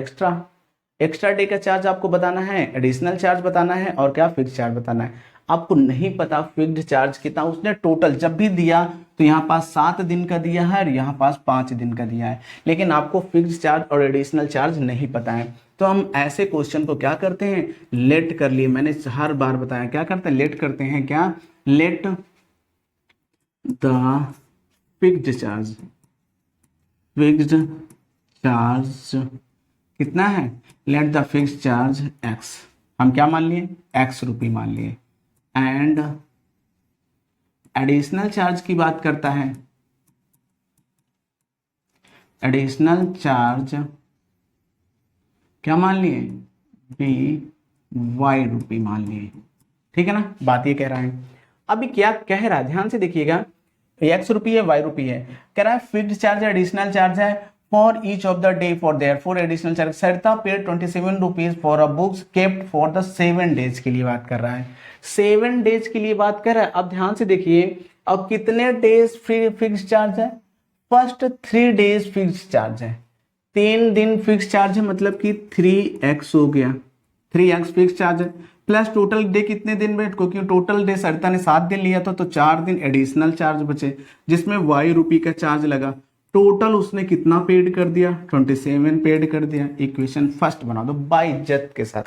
extra day का चार्ज आपको बताना है, एडिशनल चार्ज बताना है, और क्या फिक्स चार्ज बताना है। आपको नहीं पता फिक्स्ड चार्ज कितना, उसने टोटल जब भी दिया तो यहाँ पास 7 दिन का दिया है और यहाँ पास 5 दिन का दिया है, लेकिन आपको फिक्स्ड चार्ज और एडिशनल चार्ज नहीं पता है। तो हम ऐसे क्वेश्चन को क्या करते हैं, लेट कर लिए, मैंने हर बार बताया क्या करते हैं, लेट करते हैं, क्या, लेट द फिक्स्ड चार्ज कितना है, let the fixed charge x, हम क्या मान लिए, x रुपये मान लिए, एंड एडिशनल चार्ज की बात करता है, एडिशनल चार्ज क्या मान लिए, b वाई रुपी मान लिए, ठीक है ना, बात ये कह रहा है। अभी क्या कह रहा है ध्यान से देखिएगा, एक्स रुपी है वाई रुपी है, कह रहा है फिक्स्ड चार्ज एडिशनल चार्ज है for each of the day for their for additional charge Sarita paid 27 rupees for a books kept for the 7 days के लिए बात कर रहा है, 7 डेज के लिए बात कर रहा है। अब ध्यान से देखिए, अब कितने डेज फिक्स चार्ज है, फर्स्ट 3 डेज फिक्स चार्ज है, 3 दिन फिक्स चार्ज है, मतलब कि 3x हो गया, 3x फिक्स चार्ज है, प्लस टोटल डे कितने दिन में, क्योंकि टोटल डे सरिता ने 7 दिन लिया था तो 4 दिन एडिशनल चार्ज बचे, जिसमें वाई रुपी का चार्ज लगा, टोटल उसने कितना पेड कर दिया, 27 पेड कर दिया। इक्वेशन फर्स्ट बना दो बाई इज्जत के साथ,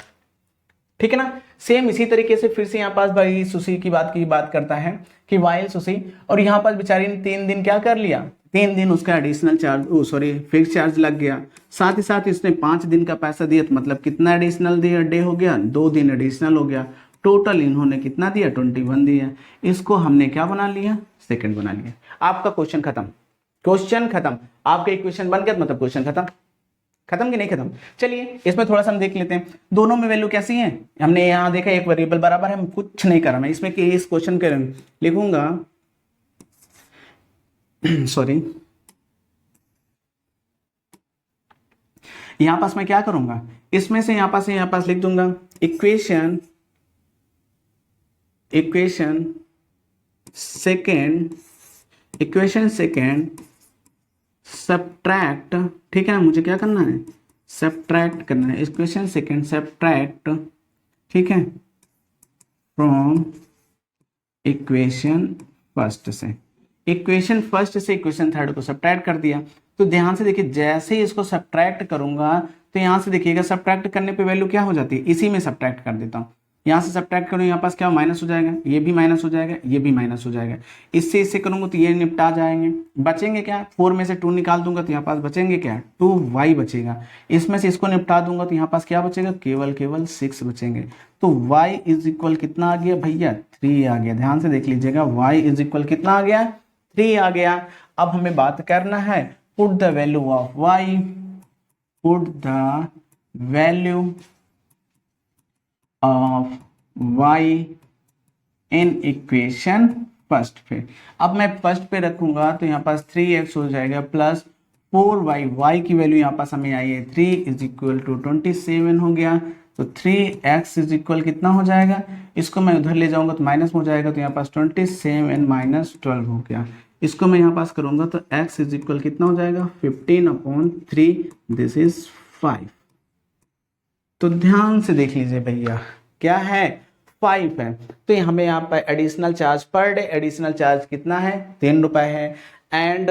ठीक है ना। सेम इसी तरीके से फिर से यहाँ पास भाई सुशी की बात करता है कि वाइल सुशी, और यहाँ पास बेचारी ने 3 दिन क्या कर लिया, 3 दिन उसका एडिशनल चार्ज फिक्स चार्ज लग गया, साथ ही साथ इसने 5 दिन का पैसा दिया, तो मतलब कितना एडिशनल दिया डे हो गया, 2 दिन एडिशनल हो गया, टोटल इन्होंने कितना दिया 21 दिया, इसको हमने क्या बना लिया, सेकंड बना लिया। आपका क्वेश्चन खत्म, क्वेश्चन खत्म, आपका इक्वेशन बन गया, मतलब क्वेश्चन खत्म, खत्म कि नहीं खत्म। चलिए इसमें थोड़ा सा हम देख लेते हैं, दोनों में वैल्यू कैसी है, हमने यहाँ देखा एक वेरिएबल बराबर है, हम कुछ नहीं कर रहा, मैं इसमें इस क्वेश्चन के लिखूंगा सॉरी, यहां पास मैं क्या करूंगा, इसमें से यहां पास लिख दूंगा इक्वेशन सेकेंड सब्ट्रैक्ट, ठीक है ना, मुझे क्या करना है, सब्ट्रैक्ट करना है, इक्वेशन सेकेंड सब्ट्रैक्ट, ठीक है, फ्रॉम इक्वेशन फर्स्ट से, इक्वेशन फर्स्ट से इक्वेशन थर्ड को सब्ट्रैक्ट कर दिया। तो ध्यान से देखिए, जैसे ही इसको सब्ट्रैक्ट करूंगा तो यहां से देखिएगा सब्ट्रैक्ट करने पे वैल्यू क्या हो जाती है, इसी में सब्ट्रैक्ट कर देता हूं, यहां से सब्ट्रैक्ट करूं, यहाँ पास क्या माइनस हो जाएगा, ये भी माइनस हो जाएगा, ये भी माइनस हो जाएगा, इससे करूंगा तो ये निपटा जाएंगे, बचेंगे क्या, 4 में से 2 निकाल दूंगा तो यहाँ पास बचेंगे क्या, 2y बचेगा, इसमें से इसको निपटा दूंगा तो यहाँ पास क्या बचेगा, केवल 6 बचेंगे। तो y इज इक्वल कितना आ गया भैया, 3 आ गया, ध्यान से देख लीजिएगा, y इज इक्वल कितना आ गया, 3 आ गया। अब हमें बात करना है, put the value of y, put the value of y in equation first पे। अब मैं फर्स्ट पे रखूंगा तो यहाँ पास 3x हो जाएगा प्लस 4y, y की वैल्यू यहाँ पास हमें आई है 3 इज इक्वल टू 27 हो गया, तो 3x इज इक्वल कितना हो जाएगा, इसको मैं उधर ले जाऊंगा तो माइनस हो जाएगा, तो यहाँ पास 27 माइनस 12 हो गया, इसको मैं यहाँ पास करूंगा तो x इज इक्वल कितना हो जाएगा 15/3, दिस इज 5। तो ध्यान से देख लीजिए भैया, क्या है 5 है, तो हमें यहाँ पर additional charge per day, additional charge कितना है 3 रुपए है, एंड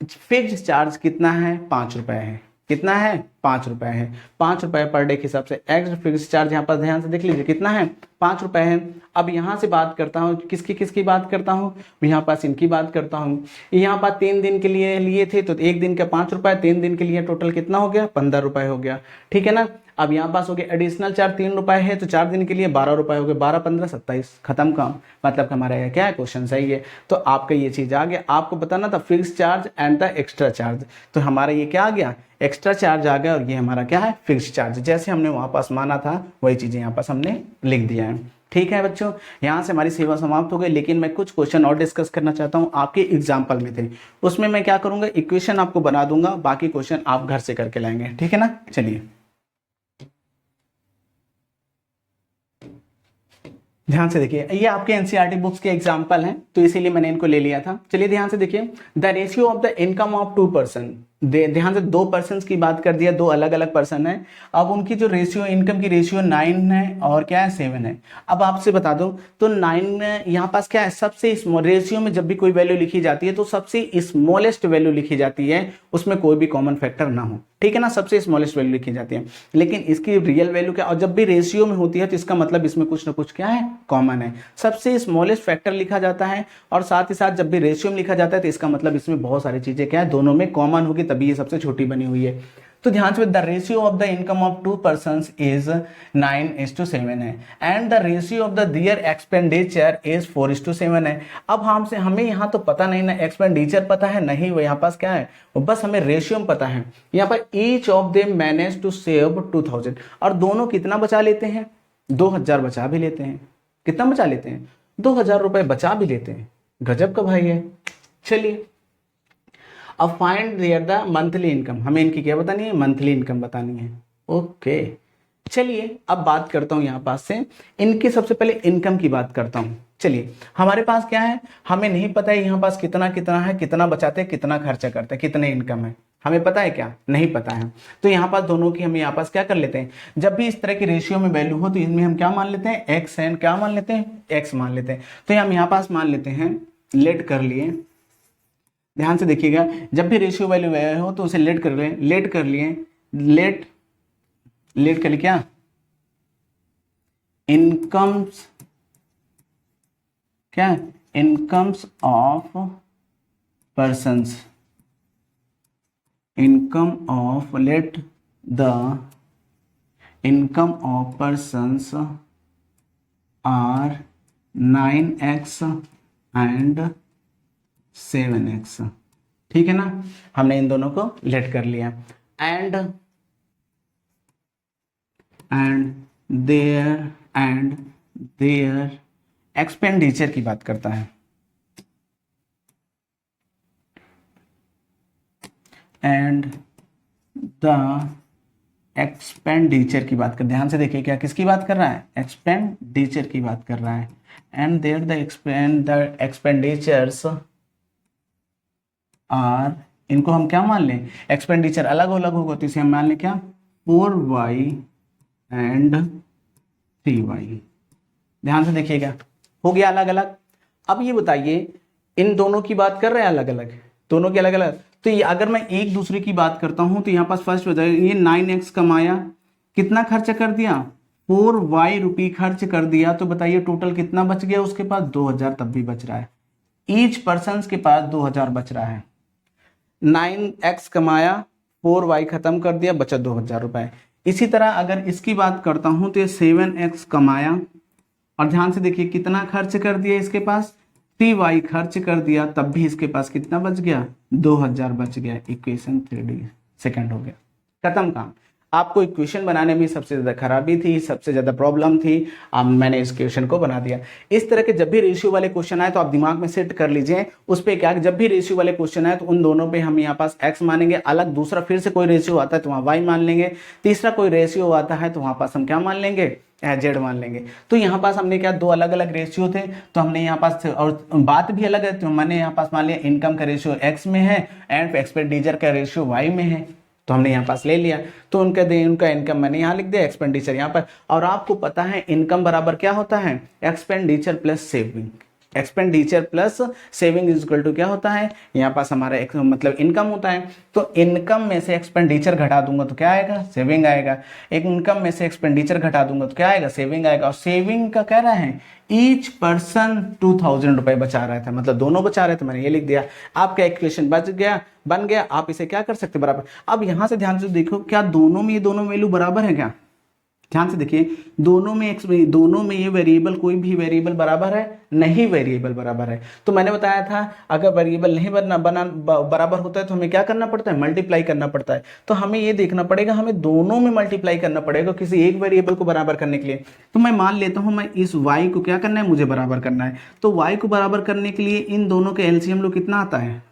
फिक्स्ड चार्ज कितना है 5 रुपए है, कितना है 5 रुपए है, 5 रुपए पर डे के हिसाब से एक्स्ट्रा फिक्स्ड चार्ज यहाँ पर ध्यान से देख लीजिए कितना है 5 रुपए है। अब यहाँ से बात करता हूँ, किसकी बात करता हूँ, यहाँ पास इनकी बात करता हूँ, यहाँ पर 3 दिन के लिए लिए थे तो 1 दिन का 5 रुपए, 3 दिन के लिए टोटल कितना हो गया 15 रुपए हो गया, ठीक है ना। अब यहाँ पास हो गया एडिशनल चार्ज 3 रुपए है तो 4 दिन के लिए 12 रुपए हो गए, 12 15 27, खत्म काम, मतलब हमारा यह क्या है क्वेश्चन सही है। तो आपका ये चीज आ गया, आपको बताना था fix charge and the extra charge, तो हमारा ये क्या आ गया एक्स्ट्रा चार्ज आ गया, और ये हमारा क्या है फिक्स चार्ज, जैसे हमने वहां पास माना था वही चीजें यहाँ पास हमने लिख दिया है। ठीक है बच्चों, यहाँ से हमारी सेवा समाप्त हो गई, लेकिन मैं कुछ क्वेश्चन और डिस्कस करना चाहता हूँ, आपके एग्जाम्पल में थे, उसमें मैं क्या करूंगा इक्वेशन आपको बना दूंगा, बाकी क्वेश्चन आप घर से करके लाएंगे, ठीक है ना। चलिए ध्यान से देखिए, ये आपके एनसीईआरटी बुक्स के एग्जाम्पल हैं तो इसीलिए मैंने इनको ले लिया था। चलिए ध्यान से देखिए, the ratio of the income of 2 person, ध्यान से 2 पर्सन की बात कर दिया, 2 अलग अलग पर्सन है, अब उनकी जो रेशियो इनकम की रेशियो 9 है और क्या है 7 है। अब आपसे बता दूं तो 9 यहाँ पास क्या है, सबसे स्मॉल रेशियो में जब भी कोई वैल्यू लिखी जाती है तो सबसे स्मॉलेस्ट वैल्यू लिखी जाती है, उसमें कोई भी कॉमन फैक्टर ना हो, ठीक है ना, सबसे स्मॉलेस्ट वैल्यू लिखी जाती है। लेकिन इसकी रियल वैल्यू क्या, और जब भी रेशियो में होती है तो इसका मतलब इसमें कुछ ना कुछ क्या है कॉमन है, सबसे स्मॉलेस्ट फैक्टर लिखा जाता है, और साथ ही साथ जब भी रेशियो में लिखा जाता है तो इसका मतलब इसमें बहुत सारी चीजें क्या है दोनों में कॉमन होगी, तभी ये सबसे छोटी बनी हुई है। तो ध्यान से, the ratio of the income of 2 persons is 9:7 है, and the ratio of the their expenditure is 4:7 है। अब हमसे हमें यहाँ तो पता नहीं ना, एक्सपेंडिचर पता है नहीं, वो यहाँ पास क्या है, बस हमें रेशियो में पता है। यहाँ पर each of them manage to save 2000, और दोनों कितना बचा लेते हैं 2000 बचा भी लेते हैं। कितना बचा लेते हैं? 2000 रुपए बचा भी लेते हैं। गजब का भाई है। चलिए अब find their the monthly income, हमें इनकी क्या बतानी है? मंथली इनकम बतानी है। ओके चलिए अब बात करता हूं यहां पास से इनकी, सबसे पहले इनकम की बात करता हूं। चलिए हमारे पास क्या है, हमें नहीं पता है यहाँ पास कितना कितना है, कितना बचाते हैं, कितना खर्चा करते हैं, कितने इनकम है, हमें पता है क्या? नहीं पता है। तो यहाँ पास दोनों की हम यहाँ पास क्या कर लेते हैं, जब भी इस तरह की रेशियो में वैल्यू हो तो इनमें हम क्या मान लेते हैं? एक्स एंड क्या मान लेते हैं? एक्स मान लेते हैं। तो हम यहाँ पास मान लेते हैं, लेट कर लिए, ध्यान से देखिएगा, जब भी रेशियो वैल्यू हो तो उसे लेट कर लिए, लेट कर लिए, लेट लेट कर लिए क्या? इनकम्स, क्या? Incomes of persons, income of, let the income of persons are 9x and 7x। ठीक है ना, हमने इन दोनों को लेट कर लिया। एंड देयर एक्सपेंडिचर की बात करता है, एंड द एक्सपेंडिचर की बात कर, ध्यान से देखिए क्या किसकी बात कर रहा है? एक्सपेंडिचर की बात कर रहा है। And their the expenditures are, इनको हम क्या मान लें? एक्सपेंडिचर अलग अलग होगा तो इसे हम मान लें क्या? 4y and 3y। ध्यान से देखिएगा, हो गया अलग अलग। अब ये बताइए इन दोनों की बात कर रहे हैं अलग अलग, दोनों की अलग अलग, तो ये अगर मैं एक दूसरे की बात करता हूं तो यहाँ पास फर्स्ट बताइए, ये 9x कमाया, कितना खर्च कर दिया? 4y रुपये खर्च कर दिया, तो बताइए टोटल कितना बच गया उसके पास? 2000 तब भी बच रहा है, ईच पर्सन के पास 2000 बच रहा है। 9x कमाया, 4y खत्म कर दिया, बचा 2000 रुपए। इसी तरह अगर इसकी बात करता हूं तो ये 7x कमाया और ध्यान से देखिए कितना खर्च कर दिया इसके पास? 3y खर्च कर दिया, तब भी इसके पास कितना बच गया? 2000 बच गया। इक्वेशन 3D सेकंड हो गया, खत्म काम। आपको इक्वेशन बनाने में सबसे ज्यादा खराबी थी, सबसे ज्यादा प्रॉब्लम थी, अब मैंने इस क्वेश्चन को बना दिया। इस तरह के जब भी रेशियो वाले क्वेश्चन आए तो आप दिमाग में सेट कर लीजिए उस पे क्या, जब भी रेशियो वाले क्वेश्चन आए तो उन दोनों पे हम यहाँ पास x मानेंगे अलग, दूसरा फिर से कोई रेशियो आता है तो वहाँ y मान लेंगे, तीसरा कोई रेशियो आता है तो वहाँ पास हम क्या मान लेंगे? जेड मान लेंगे। तो यहाँ पास हमने क्या, दो अलग अलग रेशियो थे तो हमने यहाँ पास, और बात भी अलग है, तो मैंने यहाँ पास मान लिया इनकम का रेशियो x में है एंड एक्सपेंडिचर का रेशियो y में है, तो हमने यहाँ पास ले लिया। तो उनका इनकम मैंने यहाँ लिख दिया, एक्सपेंडिचर यहाँ पर। और आपको पता है इनकम बराबर क्या होता है? Expenditure plus saving. Expenditure plus saving is equal to क्या होता है? यहाँ पास हमारा एक मतलब इनकम होता है, तो इनकम में से एक्सपेंडिचर घटा दूंगा तो क्या आएगा? सेविंग आएगा। एक इनकम में से एक्सपेंडिचर घटा दूंगा तो क्या आएगा? सेविंग आएगा। और सेविंग का कह रहा है ईच पर्सन 2000 रुपए बचा रहा था, मतलब दोनों बचा रहे थे, मैंने ये लिख दिया। आपका इक्वेशन बन गया। आप इसे क्या कर सकते बराबर। अब यहां से ध्यान से देखो, क्या दोनों में ये दोनों वैल्यू बराबर है क्या? ध्यान से देखिए, दोनों में ये वेरिएबल, कोई भी वेरिएबल बराबर है? नहीं, वेरिएबल बराबर है। तो मैंने बताया था अगर वेरिएबल नहीं बराबर होता है तो हमें क्या करना पड़ता है? मल्टीप्लाई करना पड़ता है। तो हमें ये देखना पड़ेगा, हमें दोनों में मल्टीप्लाई करना पड़ेगा किसी एक वेरिएबल को बराबर करने के लिए। तो मैं मान लेता हूं मैं इस y को क्या करना है? मुझे बराबर करना है। तो y को बराबर करने के लिए इन दोनों के एलसीएम लो कितना आता है?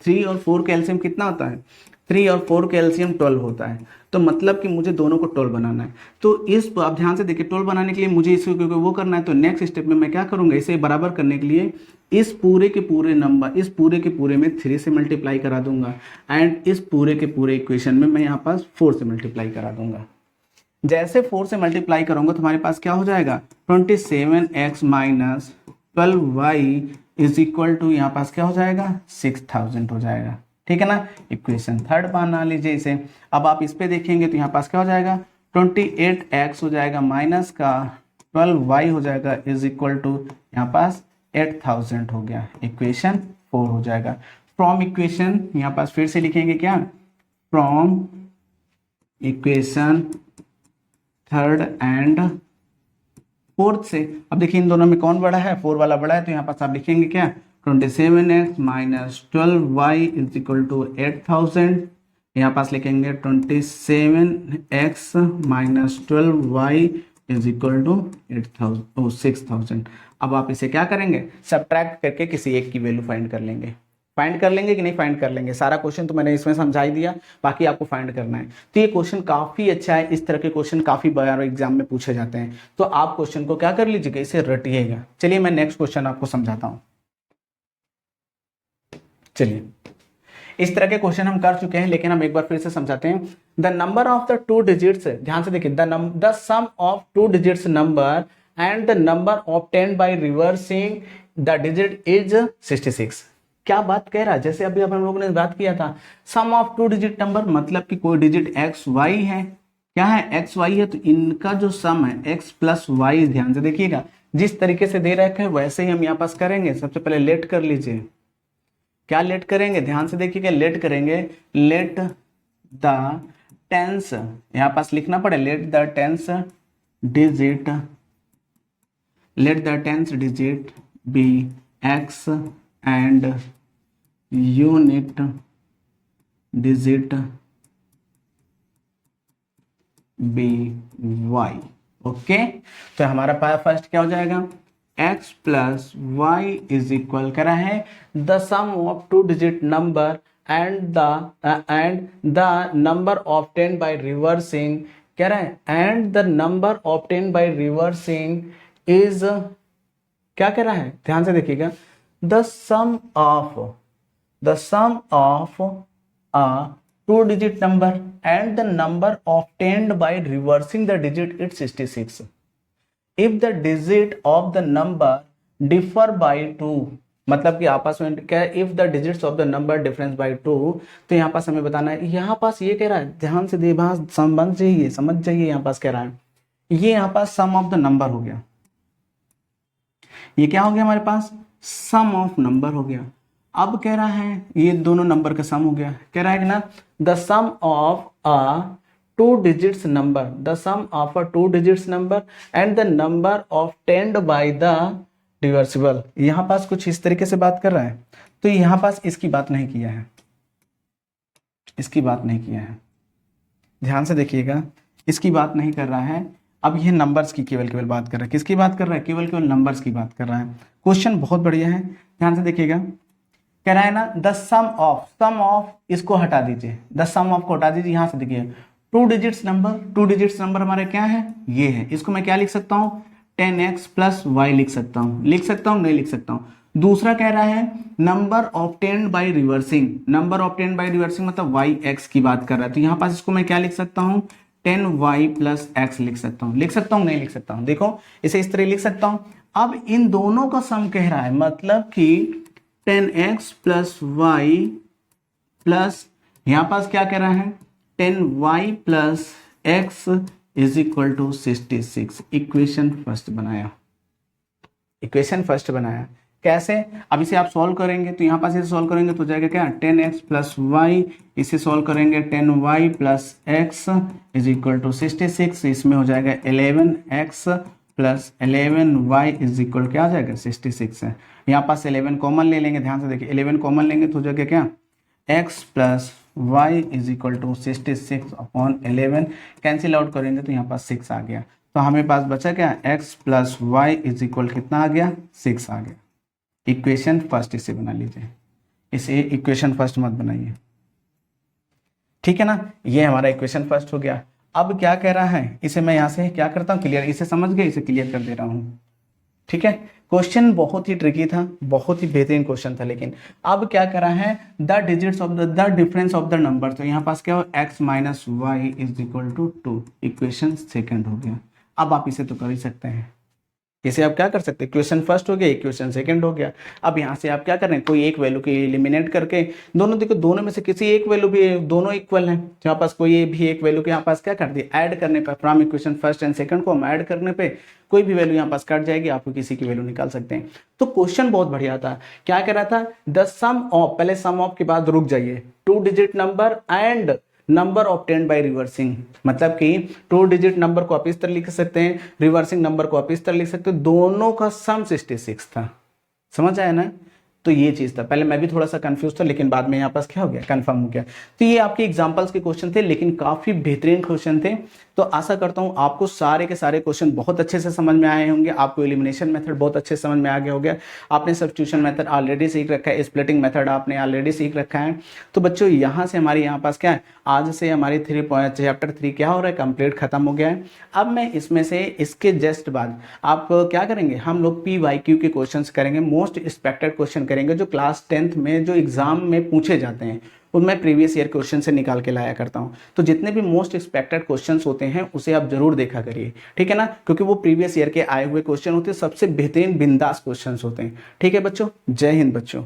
3 और 4 का एलसीएम कितना होता है? 3 और 4 का एलसीएम 12 होता है। तो मतलब कि मुझे दोनों को 12 बनाना है। तो इस आप ध्यान से देखिए, 12 बनाने के लिए मुझे इसको क्योंकि वो करना है, तो नेक्स्ट स्टेप में मैं क्या करूंगा? इसे बराबर करने के लिए इस पूरे के पूरे नंबर, इस पूरे के पूरे में 3 से मल्टीप्लाई करा दूंगा एंड इस पूरे के पूरे इक्वेशन में मैं यहाँ पास 4 से मल्टीप्लाई करा दूंगा। जैसे 4 से मल्टीप्लाई करूंगा तो हमारे पास क्या हो जाएगा? 27x minus 12y is equal to, यहाँ पास क्या हो जाएगा? 6000 हो जाएगा। ठीक है ना, इक्वेशन थर्ड बना लीजिए इसे। अब आप इस पे देखेंगे तो यहाँ पास क्या हो जाएगा? 28x हो जाएगा माइनस का 12y हो जाएगा इज इक्वल टू, यहाँ पास 8000 हो गया। इक्वेशन 4 हो जाएगा। फ्रॉम इक्वेशन यहाँ पास फिर से लिखेंगे क्या? From equation third and fourth से। अब देखिए इन दोनों में कौन बड़ा है? 4 वाला बड़ा है, तो यहाँ पास आप लिखेंगे क्या? 27x minus 12y is equal to 8000। यहाँ पास लिखेंगे 27x minus 12y is equal to 8,000 6,000। अब आप इसे क्या करेंगे, सब्ट्रैक्ट करके किसी एक की वैल्यू फाइंड कर लेंगे। फाइंड कर लेंगे कि नहीं फाइंड कर लेंगे, सारा क्वेश्चन तो मैंने इसमें समझा ही दिया, बाकी आपको फाइंड करना है। तो ये क्वेश्चन काफी अच्छा है, इस तरह के क्वेश्चन काफी बार एग्जाम में पूछे जाते हैं, तो आप क्वेश्चन को क्या कर लीजिएगा, इसे रटिएगा। चलिए मैं नेक्स्ट क्वेश्चन आपको समझाता हूं। चलिए इस तरह के क्वेश्चन हम कर चुके हैं, लेकिन हम एक बार फिर से समझाते हैं। The number of the two digits, ध्यान से देखिए, the sum of two digits number and the number obtained by reversing the digit is 66। क्या बात कह रहा है, जैसे अभी हम लोगों ने बात किया था, सम ऑफ टू डिजिट नंबर मतलब कि कोई डिजिट एक्स वाई है, क्या है एक्स वाई है, तो इनका जो सम है एक्स प्लस वाई, ध्यान से देखिएगा, जिस तरीके से दे रखा है वैसे ही हम यहाँ पास करेंगे। सबसे पहले लेट कर लीजिए, क्या लेट करेंगे, ध्यान से देखिएगा, लेट करेंगे, लेट द टेंस, यहां पास लिखना पड़े, let the tens digit, let the tens digit be x and unit digit be y. Okay, तो हमारा पास फर्स्ट क्या हो जाएगा, x plus y is equal करा है the sum of two digit number and the number obtained by reversing, कह रहा है and the number obtained by reversing is, क्या कह रहा है, ध्यान से देखिएगा, the sum of a two digit number and the number obtained by reversing the digit is 66 if the digit of the number differ by 2, मतलब कि आपस में क्या है, if the digits of the number difference bye 2, तो यहाँ पास हमें बताना है, यहाँ पास ये कह रहा है, ध्यान से दे बात समझ जाइए, यहाँ पास कह रहा है, ये यहाँ पास सम ऑफ द नंबर हो गया, ये क्या हो गया हमारे पास, सम ऑफ नंबर हो गया। अब कह रहा है ये दोनों नंबर का सम हो गया, कह रहा है कि ना the sum of a two digits number, the sum of a two digits number and the number obtained by the reversible. यहां पास कुछ इस तरीके से बात कर रहा है, तो यहां पास इसकी बात नहीं किया है, इसकी बात नहीं किया है, ध्यान से देखिएगा, इसकी बात नहीं कर रहा है। अब ये नंबर्स की केवल बात कर रहा है, किसकी बात कर रहा है, केवल नंबर्स की बात कर रहा है। क्वेश्चन बहुत बढ़िया है, ध्यान से देखिएगा, कह रहा है ना द सम ऑफ इसको हटा दीजिए, द सम ऑफ को हटा दीजिए, यहां से देखिए टू डिजिट्स नंबर हमारे क्या है, ये है, इसको मैं क्या लिख सकता हूँ, 10x प्लस वाई लिख सकता हूँ, नहीं लिख सकता हूँ। दूसरा कह रहा है नंबर ऑब्टेन्ड बाय रिवर्सिंग, मतलब वाई एक्स की बात कर रहा है, तो यहाँ पास इसको मैं क्या लिख सकता हूँ, 10y प्लस एक्स लिख सकता हूँ, नहीं लिख सकता हूँ, देखो इसे इस तरह लिख सकता हूँ। अब इन दोनों का सम कह रहा है, मतलब कि 10x प्लस वाई प्लस, यहां पास क्या कह रहा है, 10y plus x is equal to 66। Equation first बनाया, कैसे, अब इसे आप सॉल्व करेंगे, तो यहां पास इसे सॉल्व करेंगे तो जाएगा क्या, 10x प्लस वाई, इसे सॉल्व करेंगे 10y plus x is equal to 66, इसमें हो जाएगा 11x plus 11y is equal क्या आ जाएगा, 66 है। यहाँ पास 11 कॉमन ले लेंगे, ध्यान से देखिए, 11 कॉमन लेंगे तो हो जाएगा क्या, x plus y is equal to 66 upon 11, cancel out करेंगे तो यहाँ पास 6 आ गया, तो हमें पास बचा क्या, x plus y is equal कितना आ गया, 6 आ गया। इक्वेशन फर्स्ट इसे बना लीजिए, इसे इक्वेशन फर्स्ट मत बनाइए, ठीक है ना, ये हमारा इक्वेशन फर्स्ट हो गया। अब क्या कह रहा है, इसे मैं यहां से क्या करता हूं, क्लियर, इसे समझ गए, इसे क्लियर कर दे रहा हूं, ठीक है। क्वेश्चन बहुत ही ट्रिकी था, बहुत ही बेहतरीन क्वेश्चन था, लेकिन अब क्या करा है, the digits of the difference of the number, तो यहाँ पास क्या हो, x minus y is equal to 2, equation second हो गया। अब आप इसे तो कर ही सकते हैं, इसे आप क्या कर सकते हैं, इक्वेशन फर्स्ट हो गया, इक्वेशन सेकंड हो गया। अब यहाँ से आप क्या कर रहे हैं, कोई एक वैल्यू की एलिमिनेट करके, दोनों देखो, दोनों में से किसी एक वैल्यू भी, दोनों इक्वल है, यहाँ पास कोई भी एक वैल्यू के यहाँ पास क्या कर दिया, ऐड करने पर, from equation first and second को हम ऐड करने पे कोई भी वैल्यू यहाँ पास कट जाएगी, आपको किसी की वैल्यू निकाल सकते हैं। तो क्वेश्चन बहुत बढ़िया था, क्या कह रहा था, द सम ऑफ, पहले सम ऑफ के बाद रुक जाइए, to digit number and number obtained by reversing, मतलब कि टू डिजिट नंबर को आप इस तरह लिख सकते हैं, रिवर्सिंग नंबर को आप इस तरह लिख सकते हैं, दोनों का सम 66 था, समझ आया ना। तो ये चीज था, पहले मैं भी थोड़ा सा कंफ्यूज था लेकिन बाद में यहाँ पास क्या हो गया, कंफर्म हो गया। तो ये आपके एग्जांपल्स के क्वेश्चन थे, लेकिन काफी बेहतरीन क्वेश्चन थे। तो आशा करता हूँ आपको सारे के सारे क्वेश्चन बहुत अच्छे से समझ में आए होंगे, आपको एलिमिनेशन मेथड बहुत अच्छे से समझ में आ गया होगा, आपने सब्स्टिट्यूशन मेथड ऑलरेडी सीख रखा है, स्प्लिटिंग मेथड आपने ऑलरेडी सीख रखा है। तो बच्चों यहाँ से हमारे यहाँ पास क्या है, आज से हमारी चैप्टर 3 क्या हो रहा है, कंप्लीट खत्म हो गया है। अब मैं इसमें से इसके जस्ट बाद आप क्या करेंगे, हम लोग PYQ के क्वेश्चंस करेंगे, मोस्ट एक्सपेक्टेड क्वेश्चन करेंगे जो क्लास 10th में जो एग्जाम में पूछे जाते हैं, उनमें प्रीवियस ईयर क्वेश्चन से निकाल के लाया करता हूं। तो जितने भी मोस्ट एक्सपेक्टेड क्वेश्चंस होते हैं उसे आप जरूर देखा करिए, ठीक है ना, क्योंकि वो प्रीवियस ईयर के आए हुए क्वेश्चन होते हैं, सबसे बेहतरीन बिंदास क्वेश्चंस होते हैं। ठीक है बच्चों, जय हिंद बच्चों।